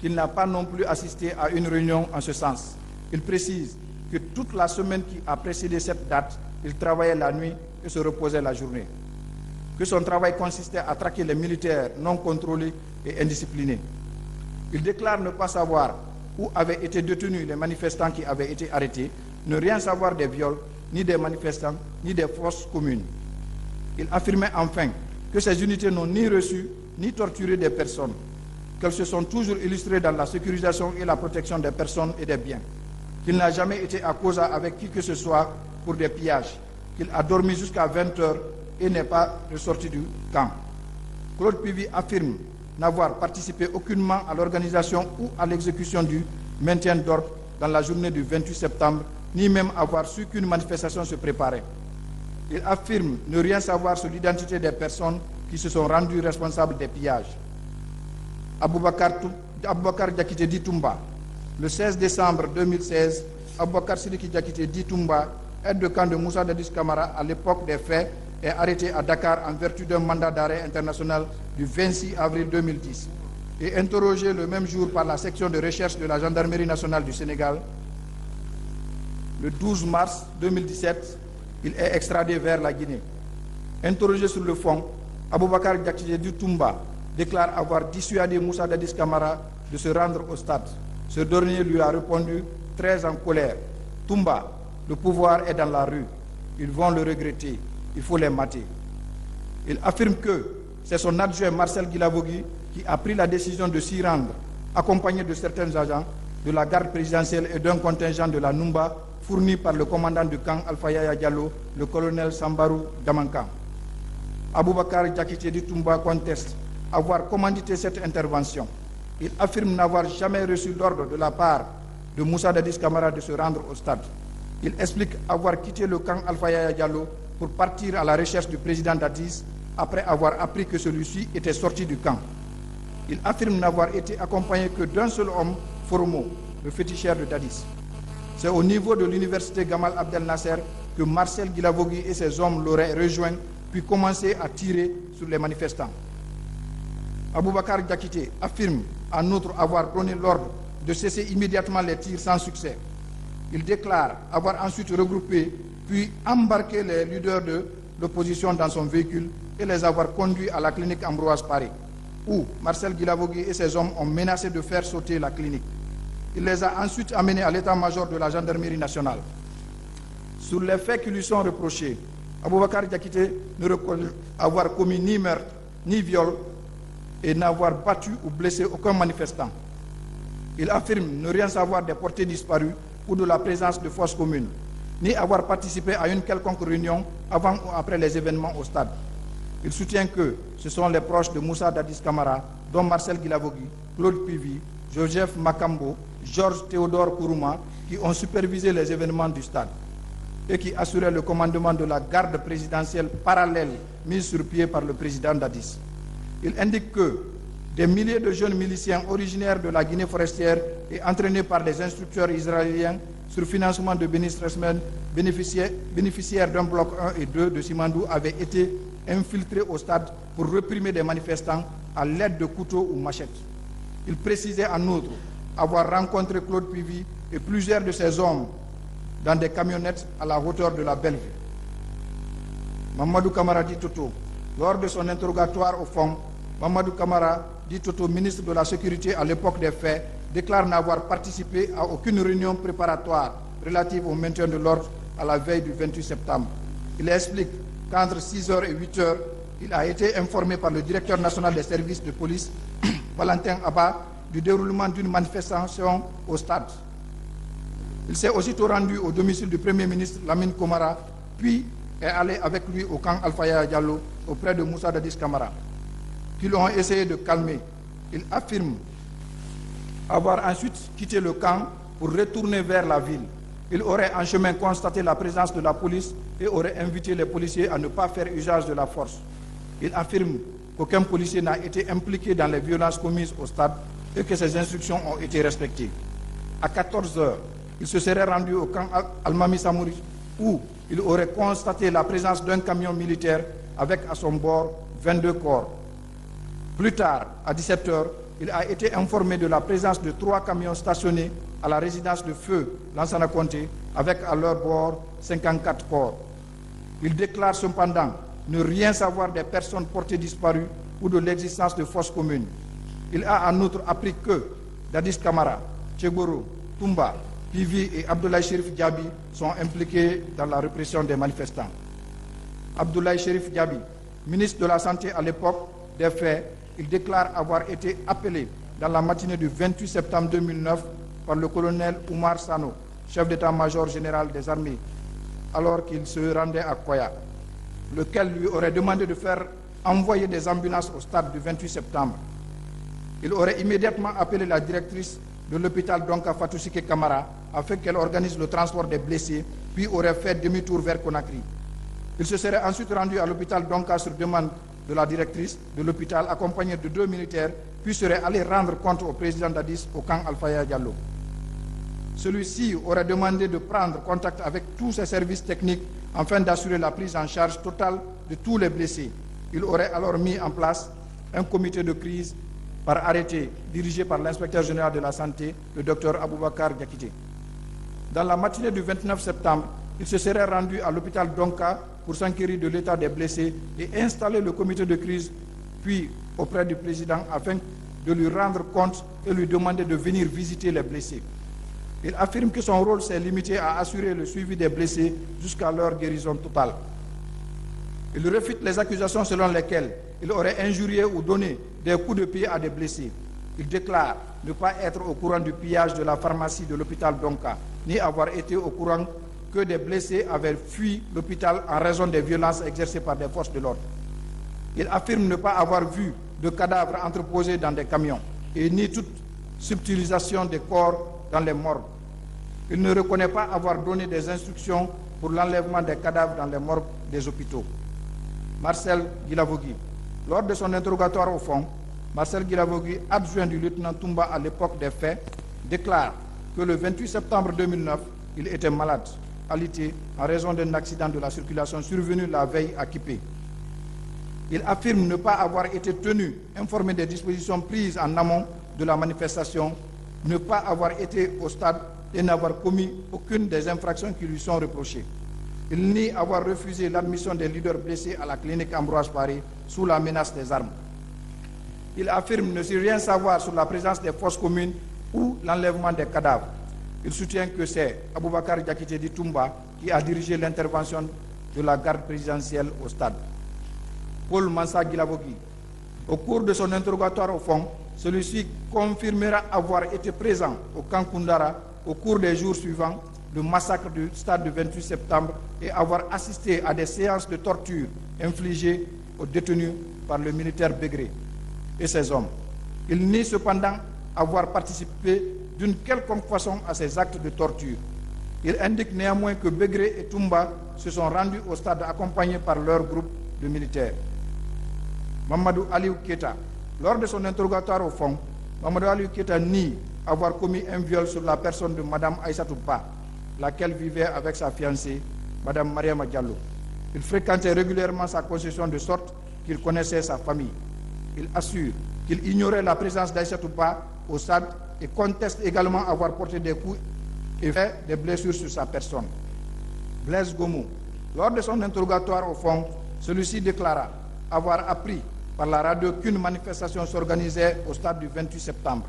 qu'il n'a pas non plus assisté à une réunion en ce sens. Il précise que toute la semaine qui a précédé cette date, il travaillait la nuit et se reposait la journée. Que son travail consistait à traquer les militaires non contrôlés et indisciplinés. Il déclare ne pas savoir où avaient été détenus les manifestants qui avaient été arrêtés, ne rien savoir des viols, ni des manifestants, ni des forces communes. Il affirmait enfin que ces unités n'ont ni reçu ni torturé des personnes, qu'elles se sont toujours illustrées dans la sécurisation et la protection des personnes et des biens, qu'il n'a jamais été à cause avec qui que ce soit pour des pillages, qu'il a dormi jusqu'à 20 heures et n'est pas ressorti du camp. Claude Pivy affirme n'avoir participé aucunement à l'organisation ou à l'exécution du maintien d'ordre dans la journée du 28 septembre, ni même avoir su qu'une manifestation se préparait. Il affirme ne rien savoir sur l'identité des personnes qui se sont rendues responsables des pillages. Aboubakar Diakité dit Toumba. Le 16 décembre 2016, Aboubakar Sidiki Diakité dit Toumba, aide de camp de Moussa Dadis Camara à l'époque des faits, est arrêté à Dakar en vertu d'un mandat d'arrêt international du 26 avril 2010 et interrogé le même jour par la section de recherche de la Gendarmerie nationale du Sénégal. Le 12 mars 2017, il est extradé vers la Guinée. Interrogé sur le fond, Aboubakar Diakité dit Toumba déclare avoir dissuadé Moussa Dadis Camara de se rendre au stade. Ce dernier lui a répondu, très en colère, « Toumba, le pouvoir est dans la rue. Ils vont le regretter. Il faut les mater. » Il affirme que c'est son adjoint Marcel Guilavogui qui a pris la décision de s'y rendre, accompagné de certains agents de la garde présidentielle et d'un contingent de la Numba fourni par le commandant du camp Alpha Yaya Diallo, le colonel Sambarou Damankan. Aboubakar Diakité dit Toumba conteste avoir commandité cette intervention. Il affirme n'avoir jamais reçu l'ordre de la part de Moussa Dadis Camara de se rendre au stade. Il explique avoir quitté le camp Alpha Yaya Diallo pour partir à la recherche du président Dadis après avoir appris que celui-ci était sorti du camp. Il affirme n'avoir été accompagné que d'un seul homme, Foromo, le féticheur de Dadis. C'est au niveau de l'université Gamal Abdel Nasser que Marcel Guilavogui et ses hommes l'auraient rejoint puis commencé à tirer sur les manifestants. Aboubakar Diakité affirme en outre avoir donné l'ordre de cesser immédiatement les tirs sans succès. Il déclare avoir ensuite regroupé puis embarqué les leaders de l'opposition dans son véhicule et les avoir conduits à la clinique Ambroise Paré, où Marcel Guilavogui et ses hommes ont menacé de faire sauter la clinique. Il les a ensuite amenés à l'état-major de la gendarmerie nationale. Sur les faits qui lui sont reprochés, Aboubakar Diakité ne reconnaît avoir commis ni meurtre, ni viol et n'avoir battu ou blessé aucun manifestant. Il affirme ne rien savoir des portées disparues ou de la présence de forces communes, ni avoir participé à une quelconque réunion avant ou après les événements au stade. Il soutient que ce sont les proches de Moussa Dadis Camara, dont Marcel Guilavogui, Claude Pivy, Joseph Makambo, Georges Théodore Kourouma, qui ont supervisé les événements du stade et qui assuraient le commandement de la garde présidentielle parallèle mise sur pied par le président Dadis. Il indique que des milliers de jeunes miliciens originaires de la Guinée forestière et entraînés par des instructeurs israéliens sur financement de Béni Stressman, bénéficiaires d'un bloc 1 et 2 de Simandou, avaient été infiltrés au stade pour réprimer des manifestants à l'aide de couteaux ou machettes. Il précisait en outre avoir rencontré Claude Pivy et plusieurs de ses hommes dans des camionnettes à la hauteur de la Bellevue. Mamadou Camara dit Toto, lors de son interrogatoire au fond, Mamadou Camara dit Toto, ministre de la Sécurité à l'époque des faits, déclare n'avoir participé à aucune réunion préparatoire relative au maintien de l'ordre à la veille du 28 septembre. Il explique qu'entre 6h et 8h, il a été informé par le directeur national des services de police, Valentin Abba, du déroulement d'une manifestation au stade. Il s'est aussitôt rendu au domicile du Premier ministre Lamine Komara, puis est allé avec lui au camp Alpha Yaya Diallo auprès de Moussa Dadis Camara, qui l'ont essayé de calmer. Il affirme avoir ensuite quitté le camp pour retourner vers la ville. Il aurait en chemin constaté la présence de la police et aurait invité les policiers à ne pas faire usage de la force. Il affirme qu'aucun policier n'a été impliqué dans les violences commises au stade et que ses instructions ont été respectées. À 14h, il se serait rendu au camp Al-Mami Samouri où il aurait constaté la présence d'un camion militaire avec à son bord 22 corps. Plus tard, à 17h, il a été informé de la présence de 3 camions stationnés à la résidence de feu Lansana Conté avec à leur bord 54 corps. Il déclare cependant ne rien savoir des personnes portées disparues ou de l'existence de forces communes. Il a en outre appris que Dadis Camara, Tchegoro, Toumba, Pivy et Abdoulaye Chérif Diaby sont impliqués dans la répression des manifestants. Abdoulaye Chérif Diaby, ministre de la Santé à l'époque des faits, il déclare avoir été appelé dans la matinée du 28 septembre 2009 par le colonel Oumar Sano, chef d'état-major général des armées, alors qu'il se rendait à Koya. lequel lui aurait demandé de faire envoyer des ambulances au stade du 28 septembre. Il aurait immédiatement appelé la directrice de l'hôpital Donka Fatousike Kamara afin qu'elle organise le transport des blessés, puis aurait fait demi-tour vers Conakry. Il se serait ensuite rendu à l'hôpital Donka sur demande de la directrice de l'hôpital, accompagné de 2 militaires, puis serait allé rendre compte au président d'Addis au camp Alpha Yaya Diallo. Celui-ci aurait demandé de prendre contact avec tous ses services techniques afin d'assurer la prise en charge totale de tous les blessés. Il aurait alors mis en place un comité de crise par arrêté dirigé par l'inspecteur général de la santé, le docteur Aboubakar Diakité. Dans la matinée du 29 septembre, il se serait rendu à l'hôpital Donka pour s'enquérir de l'état des blessés et installer le comité de crise, puis auprès du président afin de lui rendre compte et lui demander de venir visiter les blessés. Il affirme que son rôle s'est limité à assurer le suivi des blessés jusqu'à leur guérison totale. Il réfute les accusations selon lesquelles il aurait injurié ou donné des coups de pied à des blessés. Il déclare ne pas être au courant du pillage de la pharmacie de l'hôpital Donka, ni avoir été au courant que des blessés avaient fui l'hôpital en raison des violences exercées par des forces de l'ordre. Il affirme ne pas avoir vu de cadavres entreposés dans des camions et ni toute subtilisation des corps dans les morgues. Il ne reconnaît pas avoir donné des instructions pour l'enlèvement des cadavres dans les morgues des hôpitaux. Marcel Guilavogui. Lors de son interrogatoire au fond, Marcel Guilavogui, adjoint du lieutenant Toumba à l'époque des faits, déclare que le 28 septembre 2009, il était malade, alité, en raison d'un accident de la circulation survenu la veille à Kipé. Il affirme ne pas avoir été tenu informé des dispositions prises en amont de la manifestation, ne pas avoir été au stade et n'avoir commis aucune des infractions qui lui sont reprochées. Il nie avoir refusé l'admission des leaders blessés à la clinique Ambroise Paré sous la menace des armes. Il affirme ne rien savoir sur la présence des forces communes ou l'enlèvement des cadavres. Il soutient que c'est Aboubakar Diakité Di Toumba qui a dirigé l'intervention de la garde présidentielle au stade. Paul Mansa Guilavogui. Au cours de son interrogatoire au fond, celui-ci confirmera avoir été présent au camp Koundara au cours des jours suivants le massacre du stade du 28 septembre et avoir assisté à des séances de torture infligées aux détenus par le militaire Begré et ses hommes. Il nie cependant avoir participé d'une quelconque façon à ces actes de torture. Il indique néanmoins que Begré et Toumba se sont rendus au stade accompagnés par leur groupe de militaires. Mamadou Aliou Keita. Lors de son interrogatoire au fond, Mamadou Aliou Keita nie avoir commis un viol sur la personne de Mme Aïssatou Ba, laquelle vivait avec sa fiancée, Mme Mariama Diallo. Il fréquentait régulièrement sa concession de sorte qu'il connaissait sa famille. Il assure qu'il ignorait la présence d'Aïssatou Ba au stade et conteste également avoir porté des coups et fait des blessures sur sa personne. Blaise Gomou. Lors de son interrogatoire au fond, celui-ci déclara avoir appris par la radio qu'une manifestation s'organisait au stade du 28 septembre.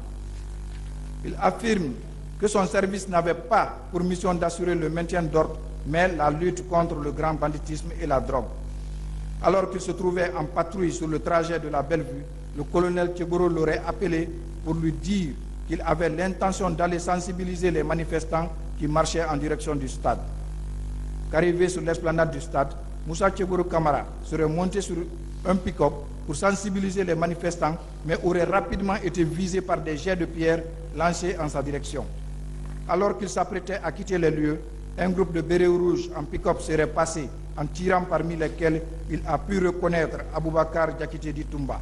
Il affirme que son service n'avait pas pour mission d'assurer le maintien d'ordre, mais la lutte contre le grand banditisme et la drogue. Alors qu'il se trouvait en patrouille sur le trajet de la Bellevue, le colonel Tchegoro l'aurait appelé pour lui dire qu'il avait l'intention d'aller sensibiliser les manifestants qui marchaient en direction du stade. Qu'arrivé sur l'esplanade du stade, Moussa Tchegoro Kamara serait monté sur un pick-up pour sensibiliser les manifestants, mais aurait rapidement été visé par des jets de pierre lancés en sa direction. Alors qu'il s'apprêtait à quitter les lieux, un groupe de bérets rouges en pick-up serait passé en tirant parmi lesquels il a pu reconnaître Aboubakar Diakité Di Toumba.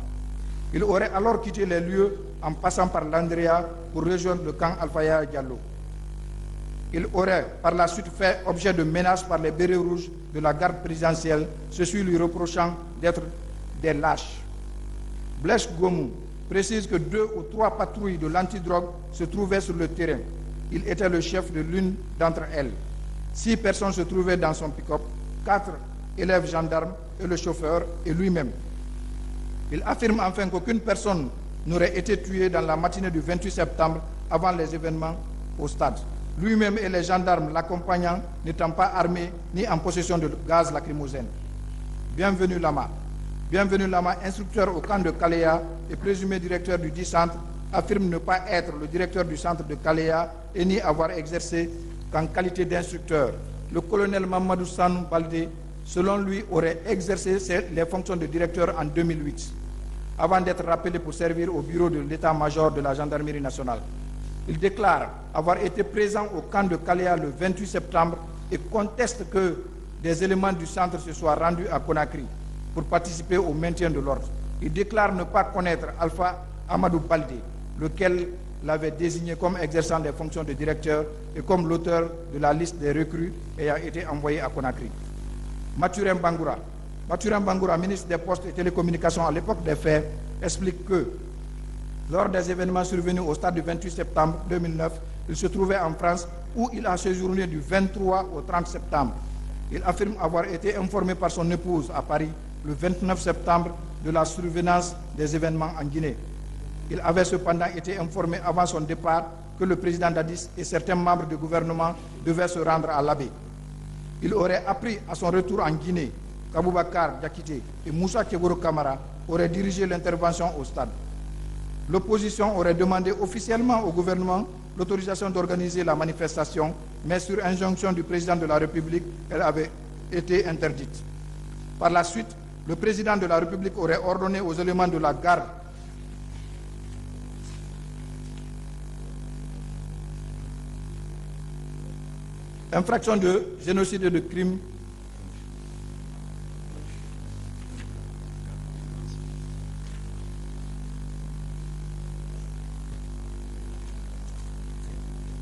Il aurait alors quitté les lieux en passant par l'Andrea pour rejoindre le camp Alpha Yaya Diallo. Il aurait par la suite fait objet de menaces par les bérets rouges de la garde présidentielle, ceux-ci lui reprochant d'être des lâches. Blaise Gomou précise que 2 ou 3 patrouilles de l'antidrogue se trouvaient sur le terrain. Il était le chef de l'une d'entre elles. 6 personnes se trouvaient dans son pick-up, 4 élèves gendarmes et le chauffeur et lui-même. Il affirme enfin qu'aucune personne n'aurait été tuée dans la matinée du 28 septembre avant les événements au stade. Lui-même et les gendarmes l'accompagnant n'étant pas armés ni en possession de gaz lacrymogène. Bienvenue Lama. Bienvenue Lama, instructeur au camp de Kaléa et présumé directeur du dit centre, affirme ne pas être le directeur du centre de Kaléa et ni avoir exercé qu'en qualité d'instructeur. Le colonel Mamadou Sanou Baldé selon lui, aurait exercé les fonctions de directeur en 2008, avant d'être rappelé pour servir au bureau de l'état-major de la gendarmerie nationale. Il déclare avoir été présent au camp de Kalea le 28 septembre et conteste que des éléments du centre se soient rendus à Conakry pour participer au maintien de l'ordre. Il déclare ne pas connaître Alpha Amadou Baldé, lequel l'avait désigné comme exerçant des fonctions de directeur et comme l'auteur de la liste des recrues ayant été envoyés à Conakry. Mathurin Bangoura, ministre des Postes et Télécommunications à l'époque des faits, explique que lors des événements survenus au stade du 28 septembre 2009, il se trouvait en France où il a séjourné du 23 au 30 septembre. Il affirme avoir été informé par son épouse à Paris le 29 septembre de la survenance des événements en Guinée. Il avait cependant été informé avant son départ que le président Dadis et certains membres du gouvernement devaient se rendre à l'Abbé. Il aurait appris à son retour en Guinée qu'Aboubacar Diakité et Moussa Kegoro Kamara auraient dirigé l'intervention au stade. L'opposition aurait demandé officiellement au gouvernement l'autorisation d'organiser la manifestation, mais sur injonction du président de la République, elle avait été interdite. Par la suite, le président de la République aurait ordonné aux éléments de la garde infraction de génocide et de crime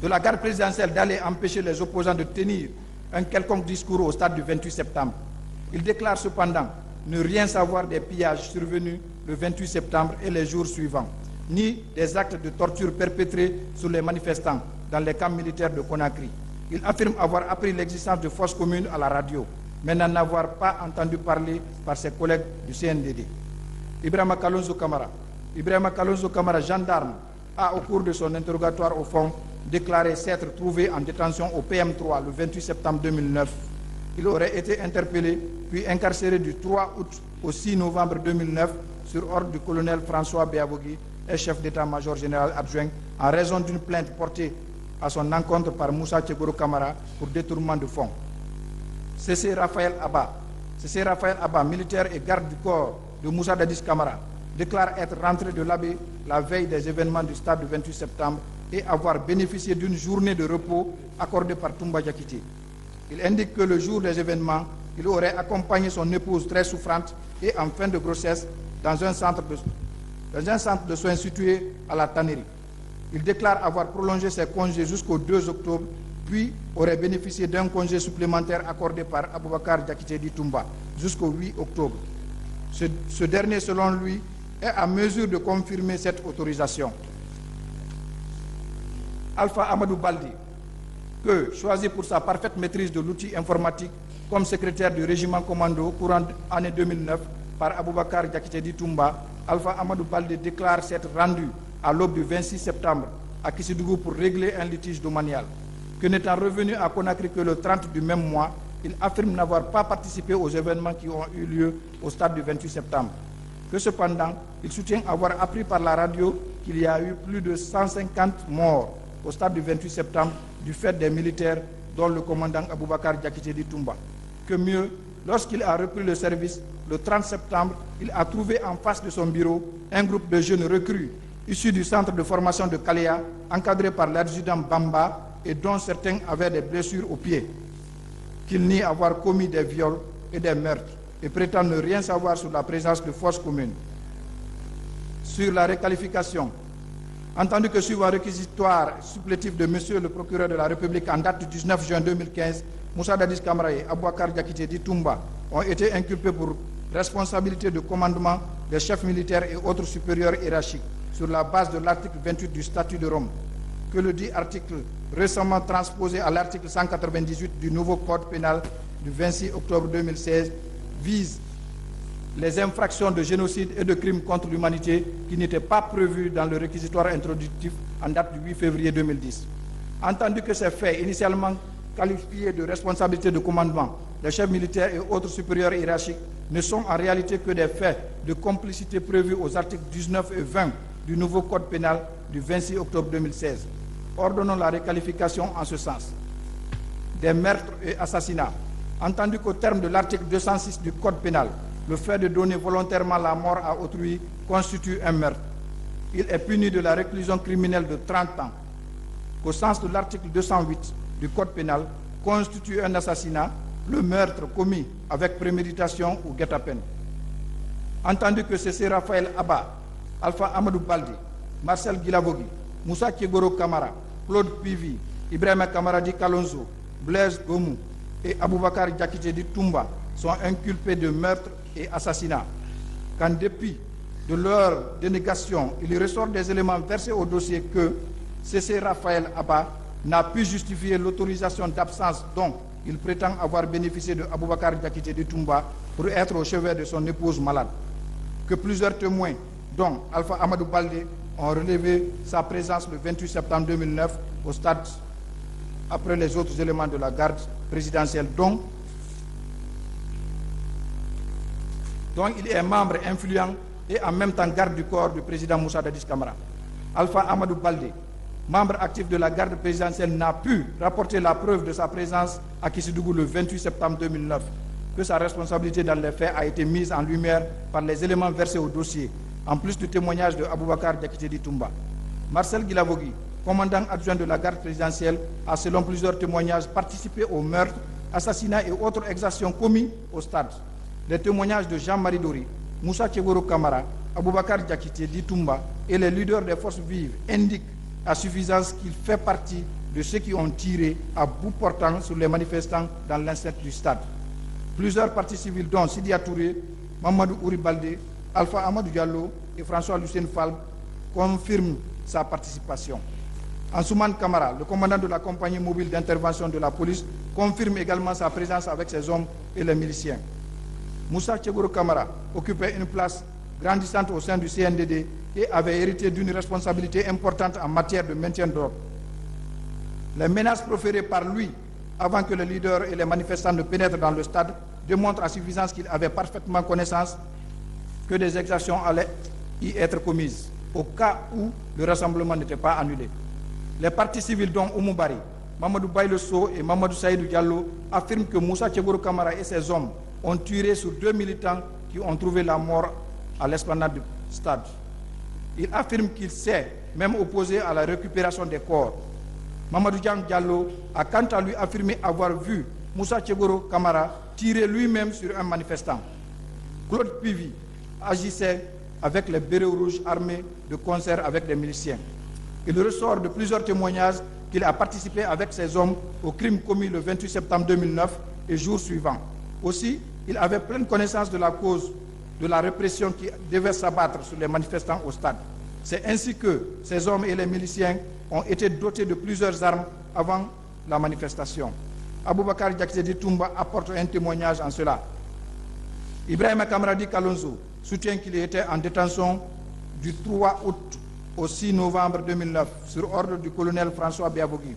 de la garde présidentielle d'aller empêcher les opposants de tenir un quelconque discours au stade du 28 septembre. Il déclare cependant ne rien savoir des pillages survenus le 28 septembre et les jours suivants, ni des actes de torture perpétrés sur les manifestants dans les camps militaires de Conakry. Il affirme avoir appris l'existence de fosses communes à la radio, mais n'en avoir pas entendu parler par ses collègues du CNDD. Ibrahima Kalonzo Kamara, gendarme, a, au cours de son interrogatoire au fond, déclaré s'être trouvé en détention au PM3 le 28 septembre 2009. Il aurait été interpellé puis incarcéré du 3 août au 6 novembre 2009 sur ordre du colonel François Béavogui, chef d'état-major général adjoint, en raison d'une plainte portée à son encontre par Moussa Kegoro Kamara pour détournement de fonds. C.C. Raphaël Abba, militaire et garde du corps de Moussa Dadis Kamara, déclare être rentré de l'Abbé la veille des événements du stade du 28 septembre et avoir bénéficié d'une journée de repos accordée par Toumba Diakité. Il indique que le jour des événements, il aurait accompagné son épouse très souffrante et en fin de grossesse dans un centre de soins situé à la Tannerie. Il déclare avoir prolongé ses congés jusqu'au 2 octobre, puis aurait bénéficié d'un congé supplémentaire accordé par Aboubacar Diakité di Toumba jusqu'au 8 octobre. Ce dernier, selon lui, est à mesure de confirmer cette autorisation. Alpha Amadou Baldé, que, choisi pour sa parfaite maîtrise de l'outil informatique comme secrétaire du régiment commando courant année 2009 par Aboubacar Diakité di Toumba, Alpha Amadou Baldé déclare s'être rendu à l'aube du 26 septembre à Kissidougou pour régler un litige domanial. Que n'étant revenu à Conakry que le 30 du même mois, il affirme n'avoir pas participé aux événements qui ont eu lieu au stade du 28 septembre. Que cependant, il soutient avoir appris par la radio qu'il y a eu plus de 150 morts au stade du 28 septembre du fait des militaires dont le commandant Aboubacar Diakité di Toumba. Que mieux, lorsqu'il a repris le service, le 30 septembre, il a trouvé en face de son bureau un groupe de jeunes recrues issus du centre de formation de Kalea, encadré par l'adjudant Bamba et dont certains avaient des blessures aux pieds. Qu'il nie avoir commis des viols et des meurtres et prétend ne rien savoir sur la présence de forces communes. Sur la réqualification, entendu que suivant un réquisitoire supplétif de monsieur le procureur de la République en date du 19 juin 2015, Moussa Dadis Kamara et Aboubacar Diakité di Toumba ont été inculpés pour responsabilité de commandement des chefs militaires et autres supérieurs hiérarchiques sur la base de l'article 28 du statut de Rome, que le dit article récemment transposé à l'article 198 du nouveau code pénal du 26 octobre 2016 vise les infractions de génocide et de crimes contre l'humanité qui n'étaient pas prévues dans le réquisitoire introductif en date du 8 février 2010. Entendu que ces faits, initialement qualifiés de responsabilité de commandement, les chefs militaires et autres supérieurs hiérarchiques ne sont en réalité que des faits de complicité prévus aux articles 19 et 20 du nouveau code pénal du 26 octobre 2016. Ordonnons la réqualification en ce sens. Des meurtres et assassinats Entendu qu'au terme de l'article 206 du Code pénal, le fait de donner volontairement la mort à autrui constitue un meurtre, il est puni de la réclusion criminelle de 30 ans, qu'au sens de l'article 208 du Code pénal, constitue un assassinat, le meurtre commis avec préméditation ou guet-apens. Entendu que C.C. Raphaël Abba, Alpha Amadou Baldé, Marcel Guilavogui, Moussa Kiegoro Kamara, Claude Pivi, Ibrahima Kamaradi Kalonzo, Blaise Gomou et Aboubakar Diakité Toumba sont inculpés de meurtre et assassinat. Qu'en dépit de leur dénégation, il ressort des éléments versés au dossier que C.C. Raphaël Abba n'a pu justifier l'autorisation d'absence dont il prétend avoir bénéficié de Aboubakar Diakité Toumba pour être au chevet de son épouse malade. Que plusieurs témoins, dont Alpha Amadou Baldé, ont relevé sa présence le 28 septembre 2009 au stade après les autres éléments de la garde présidentielle dont il est membre influent et en même temps garde du corps du président Moussa Dadis Camara. Alpha Amadou Baldé, membre actif de la garde présidentielle, n'a pu rapporter la preuve de sa présence à Kissidougou le 28 septembre 2009, que sa responsabilité dans les faits a été mise en lumière par les éléments versés au dossier, en plus du témoignage de Aboubakar Diakité Toumba. Marcel Guilavogui, commandant adjoint de la garde présidentielle, a selon plusieurs témoignages participé au meurtre, assassinat et autres exactions commis au stade. Les témoignages de Jean-Marie Dori, Moussa Kiegoro Kamara, Aboubakar Diakité Toumba et les leaders des forces vives indiquent à suffisance qu'il fait partie de ceux qui ont tiré à bout portant sur les manifestants dans l'enceinte du stade. Plusieurs parties civiles, dont Sidia Touré, Mamadou Ouri Baldé, Alpha Amadou Diallo et François-Lucien Fall, confirment sa participation. Ansoumane Kamara, le commandant de la compagnie mobile d'intervention de la police, confirme également sa présence avec ses hommes et les miliciens. Moussa Kiegoro Kamara occupait une place grandissante au sein du CNDD et avait hérité d'une responsabilité importante en matière de maintien d'ordre. Les menaces proférées par lui avant que les leaders et les manifestants ne pénètrent dans le stade démontrent à suffisance qu'il avait parfaitement connaissance que des exactions allaient y être commises, au cas où le rassemblement n'était pas annulé. Les partis civils dont Oumou Bari, Mamadou Baylesso et Mamadou Saïdou Diallo affirment que Moussa Kiegoro Kamara et ses hommes ont tiré sur 2 militants qui ont trouvé la mort à l'esplanade du stade. Il affirme qu'il s'est même opposé à la récupération des corps. Mamadou Diallo a quant à lui affirmé avoir vu Moussa Kiegoro Kamara tirer lui-même sur un manifestant. Claude Pivi agissait avec les bérets rouges armés de concert avec les miliciens. Il ressort de plusieurs témoignages qu'il a participé avec ses hommes au crime commis le 28 septembre 2009 et jours suivants. Aussi, il avait pleine connaissance de la cause de la répression qui devait s'abattre sur les manifestants au stade. C'est ainsi que ces hommes et les miliciens ont été dotés de plusieurs armes avant la manifestation. Aboubakar Diakité Toumba apporte un témoignage en cela. Ibrahima Kamaradi Kalonzo soutient qu'il était en détention du 3 août au 6 novembre 2009 sur ordre du colonel François Biavogui.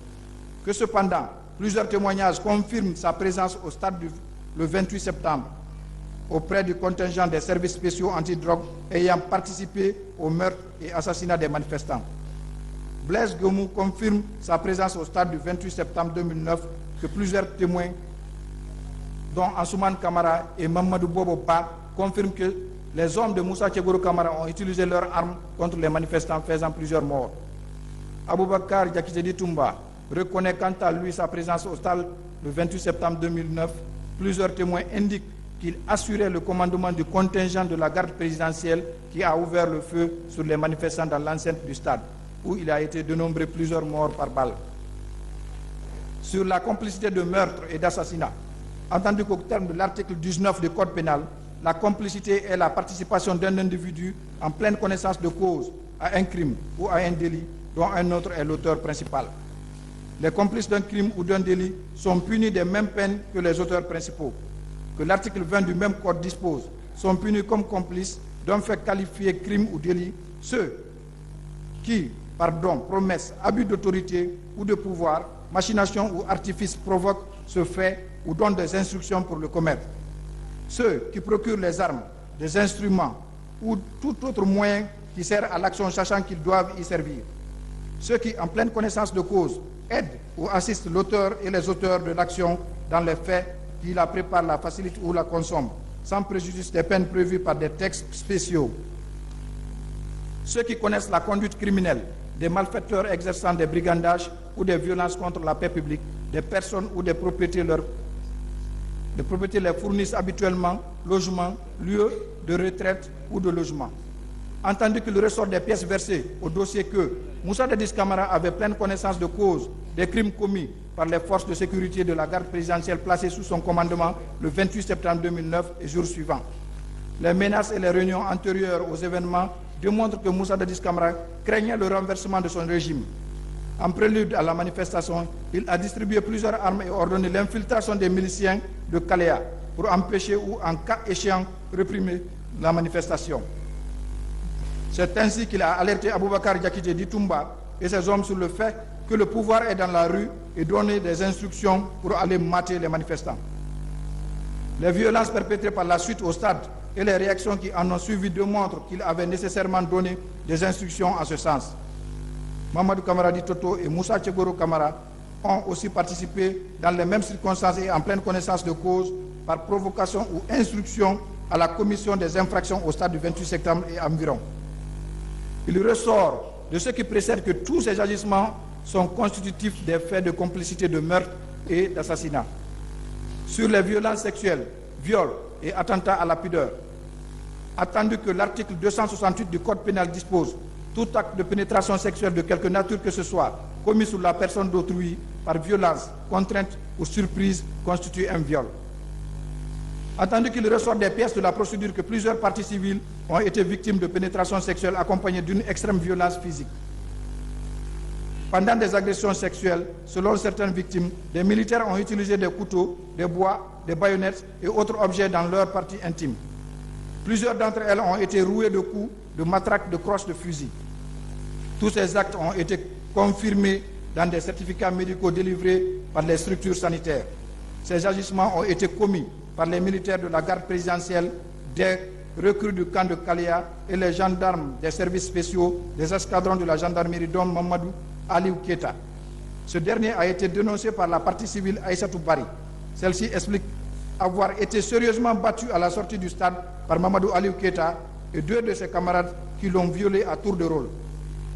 Que cependant, plusieurs témoignages confirment sa présence au stade le 28 septembre auprès du contingent des services spéciaux antidrogue ayant participé au meurtre et assassinat des manifestants. Blaise Gomou confirme sa présence au stade du 28 septembre 2009 que plusieurs témoins, dont Ansoumane Kamara et Mamadou Bobo Ba, confirment que les hommes de Moussa Kiegoro Kamara ont utilisé leurs armes contre les manifestants, faisant plusieurs morts. Aboubakar Diakité Toumba reconnaît quant à lui sa présence au stade le 28 septembre 2009. Plusieurs témoins indiquent qu'il assurait le commandement du contingent de la garde présidentielle qui a ouvert le feu sur les manifestants dans l'enceinte du stade, où il a été dénombré plusieurs morts par balle. Sur la complicité de meurtre et d'assassinat, entendu qu'au terme de l'article 19 du Code pénal, la complicité est la participation d'un individu en pleine connaissance de cause à un crime ou à un délit dont un autre est l'auteur principal. Les complices d'un crime ou d'un délit sont punis des mêmes peines que les auteurs principaux, que l'article 20 du même code dispose, sont punis comme complices d'un fait qualifié crime ou délit ceux qui, par don, promesse, abus d'autorité ou de pouvoir, machination ou artifice provoquent ce fait ou donnent des instructions pour le commettre. Ceux qui procurent les armes, des instruments ou tout autre moyen qui sert à l'action sachant qu'ils doivent y servir. Ceux qui, en pleine connaissance de cause, aident ou assistent l'auteur et les auteurs de l'action dans les faits qui la prépare, la facilite ou la consomme, sans préjudice des peines prévues par des textes spéciaux. Ceux qui connaissent la conduite criminelle des malfaiteurs exerçant des brigandages ou des violences contre la paix publique, des personnes ou des propriétés les fournissent habituellement logement, lieu de retraite ou de logement. Entendu qu'il ressort des pièces versées au dossier que Moussa Dadis Camara avait pleine connaissance de cause des crimes commis par les forces de sécurité de la garde présidentielle placées sous son commandement le 28 septembre 2009 et jours suivants. Les menaces et les réunions antérieures aux événements démontrent que Moussa Dadis Camara craignait le renversement de son régime. En prélude à la manifestation, il a distribué plusieurs armes et ordonné l'infiltration des miliciens de Kalea pour empêcher ou, en cas échéant, réprimer la manifestation. C'est ainsi qu'il a alerté Aboubakar Diakité Ditumba et ses hommes sur le fait que le pouvoir est dans la rue et donné des instructions pour aller mater les manifestants. Les violences perpétrées par la suite au stade et les réactions qui en ont suivi démontrent qu'il avait nécessairement donné des instructions en ce sens. Mamadou Camara Di Toto et Moussa Tchegoro Camara ont aussi participé dans les mêmes circonstances et en pleine connaissance de cause par provocation ou instruction à la commission des infractions au stade du 28 septembre et environ. Il ressort de ce qui précède que tous ces agissements sont constitutifs des faits de complicité de meurtre et d'assassinat. Sur les violences sexuelles, viols et attentats à la pudeur, attendu que l'article 268 du Code pénal dispose tout acte de pénétration sexuelle de quelque nature que ce soit commis sur la personne d'autrui par violence, contrainte ou surprise constitue un viol. Attendu qu'il ressort des pièces de la procédure que plusieurs parties civiles ont été victimes de pénétration sexuelle accompagnée d'une extrême violence physique. Pendant des agressions sexuelles, selon certaines victimes, des militaires ont utilisé des couteaux, des bois, des baïonnettes et autres objets dans leur partie intime. Plusieurs d'entre elles ont été rouées de coups, de matraques, de croches, de fusils. Tous ces actes ont été confirmés dans des certificats médicaux délivrés par les structures sanitaires. Ces agissements ont été commis par les militaires de la garde présidentielle, des recrues du camp de Kalea et les gendarmes des services spéciaux des escadrons de la gendarmerie dont Mamadou Aliou Keita. Ce dernier a été dénoncé par la partie civile Aïssatou Bari. Celle-ci explique avoir été sérieusement battu à la sortie du stade par Mamadou Aliou Keita et deux de ses camarades qui l'ont violé à tour de rôle.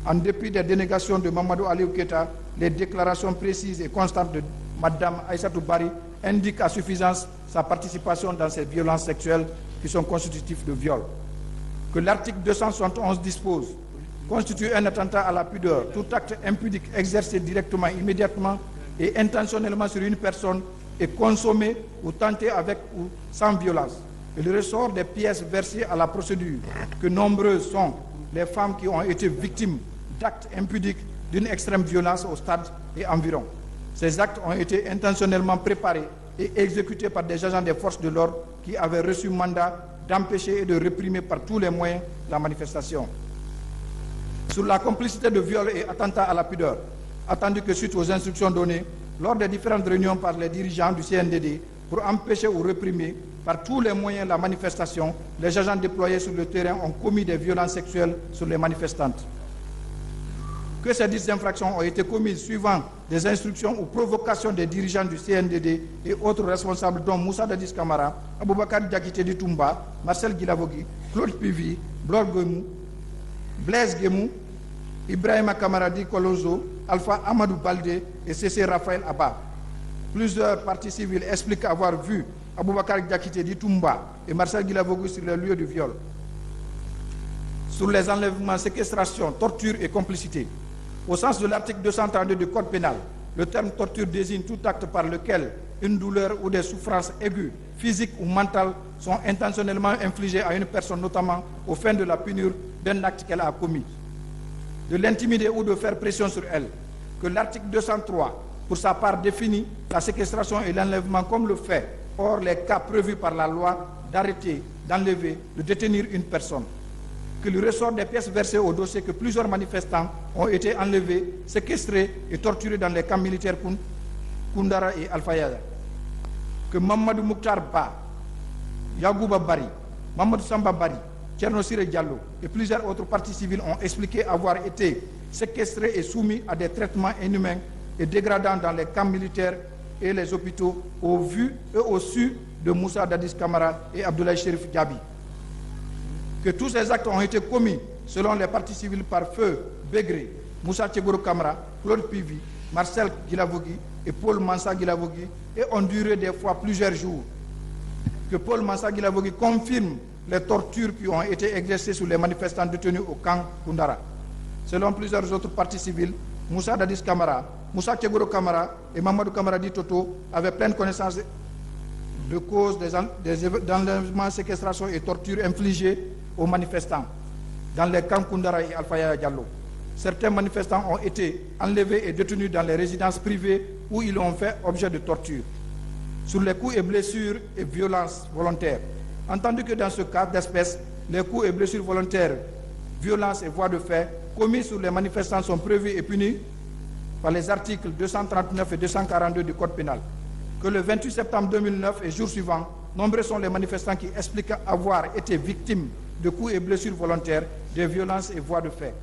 En dépit des dénégations de Mamadou Aliou Keita, les déclarations précises et constantes de Mme Aïssatou Bari indiquent à suffisance sa participation dans ces violences sexuelles qui sont constitutives de viol. Que l'article 271 dispose constitue un attentat à la pudeur, tout acte impudique exercé directement, immédiatement et intentionnellement sur une personne est consommé ou tenté avec ou sans violence. Il ressort des pièces versées à la procédure que nombreuses sont les femmes qui ont été victimes d'actes impudiques d'une extrême violence au stade et environ. Ces actes ont été intentionnellement préparés et exécutés par des agents des forces de l'ordre qui avaient reçu mandat d'empêcher et de réprimer par tous les moyens la manifestation. Sur la complicité de viol et attentat à la pudeur, attendu que suite aux instructions données lors des différentes réunions par les dirigeants du CNDD pour empêcher ou réprimer par tous les moyens la manifestation, les agents déployés sur le terrain ont commis des violences sexuelles sur les manifestantes. Que ces 10 infractions ont été commises suivant des instructions ou provocations des dirigeants du CNDD et autres responsables dont Moussa Dadis Camara, Aboubakar Diakité Ditumba, Marcel Guilavogui, Claude Pivi, Blaise Guémou, Ibrahima Kamaradi Kolozo, Alpha Amadou Baldé et C.C. Raphaël Abba. Plusieurs parties civiles expliquent avoir vu Aboubakar Diakité Ditumba et Marcel Guilavogui sur les lieux du viol. Sur les enlèvements, séquestrations, tortures et complicité. Au sens de l'article 232 du Code pénal, le terme torture désigne tout acte par lequel une douleur ou des souffrances aiguës, physiques ou mentales, sont intentionnellement infligées à une personne, notamment aux fins de la punir d'un acte qu'elle a commis, de l'intimider ou de faire pression sur elle. Que l'article 203, pour sa part, définit la séquestration et l'enlèvement comme le fait, hors les cas prévus par la loi, d'arrêter, d'enlever, de détenir une personne. Qu'il ressort des pièces versées au dossier que plusieurs manifestants ont été enlevés, séquestrés et torturés dans les camps militaires Koundara et Alfayada. Que Mamadou Mouktar Ba, Yagouba Bari, Mamadou Samba Bari, Tcherno Siré Diallo et plusieurs autres parties civiles ont expliqué avoir été séquestrés et soumis à des traitements inhumains et dégradants dans les camps militaires et les hôpitaux au vu et au su de Moussa Dadis Camara et Abdoulaye Chérif Diaby. Que tous ces actes ont été commis selon les parties civiles par feu Bégré, Moussa Tchegoro Camara, Claude Pivi, Marcel Guilavogui et Paul Mansa Guilavogui et ont duré des fois plusieurs jours. Que Paul Mansa Guilavogui confirme les tortures qui ont été exercées sur les manifestants détenus au camp Koundara. Selon plusieurs autres parties civiles, Moussa Dadis Camara, Moussa Tchegoro Camara et Mamadou Camara Di Toto avaient pleine connaissance de cause des enlèvements, séquestrations et tortures infligées aux manifestants dans les camps Koundara et Alpha Yaya Diallo. Certains manifestants ont été enlevés et détenus dans les résidences privées où ils ont fait objet de torture. Sur les coups et blessures et violences volontaires, entendu que dans ce cas d'espèce, les coups et blessures volontaires, violences et voies de fait commis sur les manifestants sont prévus et punis par les articles 239 et 242 du Code pénal. Que le 28 septembre 2009 et jour suivant, nombreux sont les manifestants qui expliquent avoir été victimes de coups et blessures volontaires, de violences et voies de fait,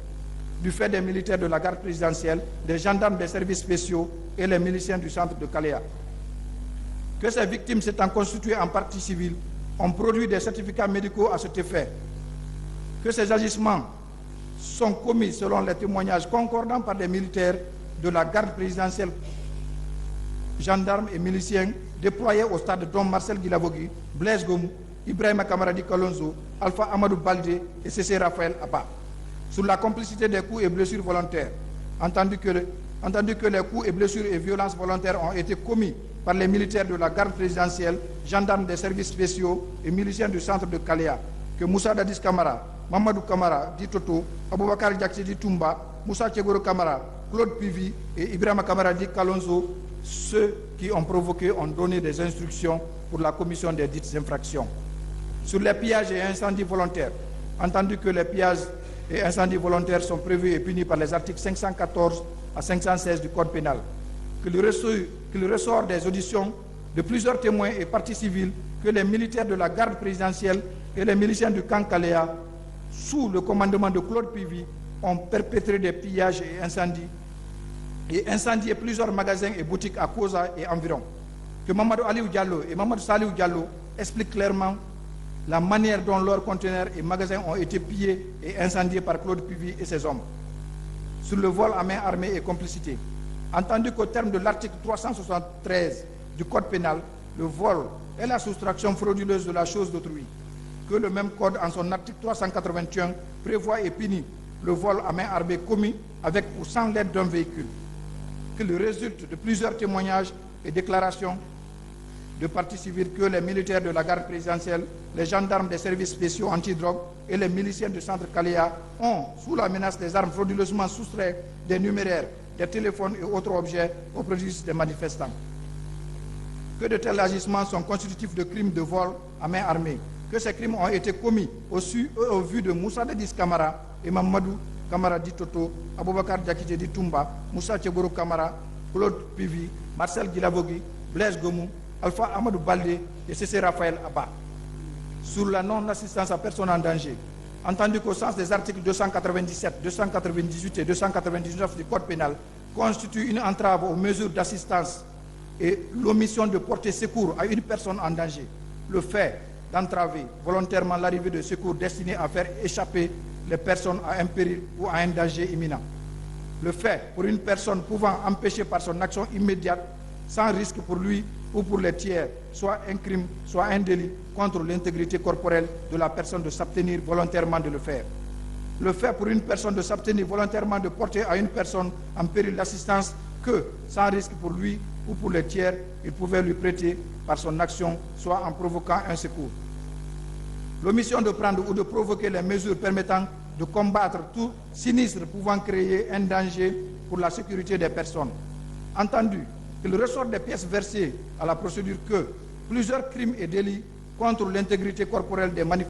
du fait des militaires de la garde présidentielle, des gendarmes des services spéciaux et les miliciens du centre de Kaléa. Que ces victimes s'étant constituées en partie civile ont produit des certificats médicaux à cet effet. Que ces agissements sont commis selon les témoignages concordants par des militaires de la garde présidentielle, gendarmes et miliciens déployés au stade dont Marcel Guilavogui, Blaise Gomou, Ibrahima Kamaradi Kalonzo, Alpha Amadou Baldé et C.C. Raphaël Abba. Sur la complicité des coups et blessures volontaires, entendu que les coups et blessures et violences volontaires ont été commis par les militaires de la garde présidentielle, gendarmes des services spéciaux et miliciens du centre de Kaléa, que Moussa Dadis Camara, Mamadou Camara Di Toto, Aboubakar Diakité Di Toumba, Moussa Tchegoro Camara, Claude Pivi et Ibrahima Kamaradi Kalonzo, ceux qui ont provoqué, ont donné des instructions pour la commission des dites infractions. Sur les pillages et incendies volontaires, entendu que les pillages et incendies volontaires sont prévus et punis par les articles 514 à 516 du Code pénal, que le ressort des auditions de plusieurs témoins et parties civiles, que les militaires de la garde présidentielle et les miliciens du camp Kaléa, sous le commandement de Claude Pivi, ont perpétré des pillages et incendié plusieurs magasins et boutiques à Koza et environ. Que Mamadou Aliou Diallo et Mamadou Saliou Diallo expliquent clairement la manière dont leurs conteneurs et magasins ont été pillés et incendiés par Claude Pivi et ses hommes. Sur le vol à main armée et complicité, entendu qu'au terme de l'article 373 du Code pénal, le vol est la soustraction frauduleuse de la chose d'autrui, que le même Code, en son article 381, prévoit et punit le vol à main armée commis avec ou sans l'aide d'un véhicule, qu'il résulte de plusieurs témoignages et déclarations de parties civiles que les militaires de la garde présidentielle, les gendarmes des services spéciaux antidrogue et les miliciens du centre Kaléa ont, sous la menace des armes frauduleusement soustrait des numéraires, des téléphones et autres objets au préjudice des manifestants. Que de tels agissements sont constitutifs de crimes de vol à main armée, que ces crimes ont été commis au su et au vu de Moussa Dadis Camara et Mamadou Camara Di Toto, Aboubakar Diakité Di Toumba, Moussa Tchegoro Camara, Claude Pivi, Marcel Guilavogui, Blaise Gomou, Alpha Amadou Baldé et C.C. Raphaël Abba. Sur la non-assistance à personne en danger, entendu qu'au sens des articles 297, 298 et 299 du Code pénal, constitue une entrave aux mesures d'assistance et l'omission de porter secours à une personne en danger, le fait d'entraver volontairement l'arrivée de secours destiné à faire échapper les personnes à un péril ou à un danger imminent. Le fait pour une personne pouvant empêcher par son action immédiate, sans risque pour lui ou pour les tiers, soit un crime, soit un délit contre l'intégrité corporelle de la personne de s'abstenir volontairement de le faire. Le fait pour une personne de s'abstenir volontairement de porter à une personne en péril d'assistance que, sans risque pour lui ou pour les tiers, il pouvait lui prêter par son action, soit en provoquant un secours. L'omission de prendre ou de provoquer les mesures permettant de combattre tout sinistre pouvant créer un danger pour la sécurité des personnes. Entendu qu'il ressort des pièces versées à la procédure que plusieurs crimes et délits contre l'intégrité corporelle des manifestants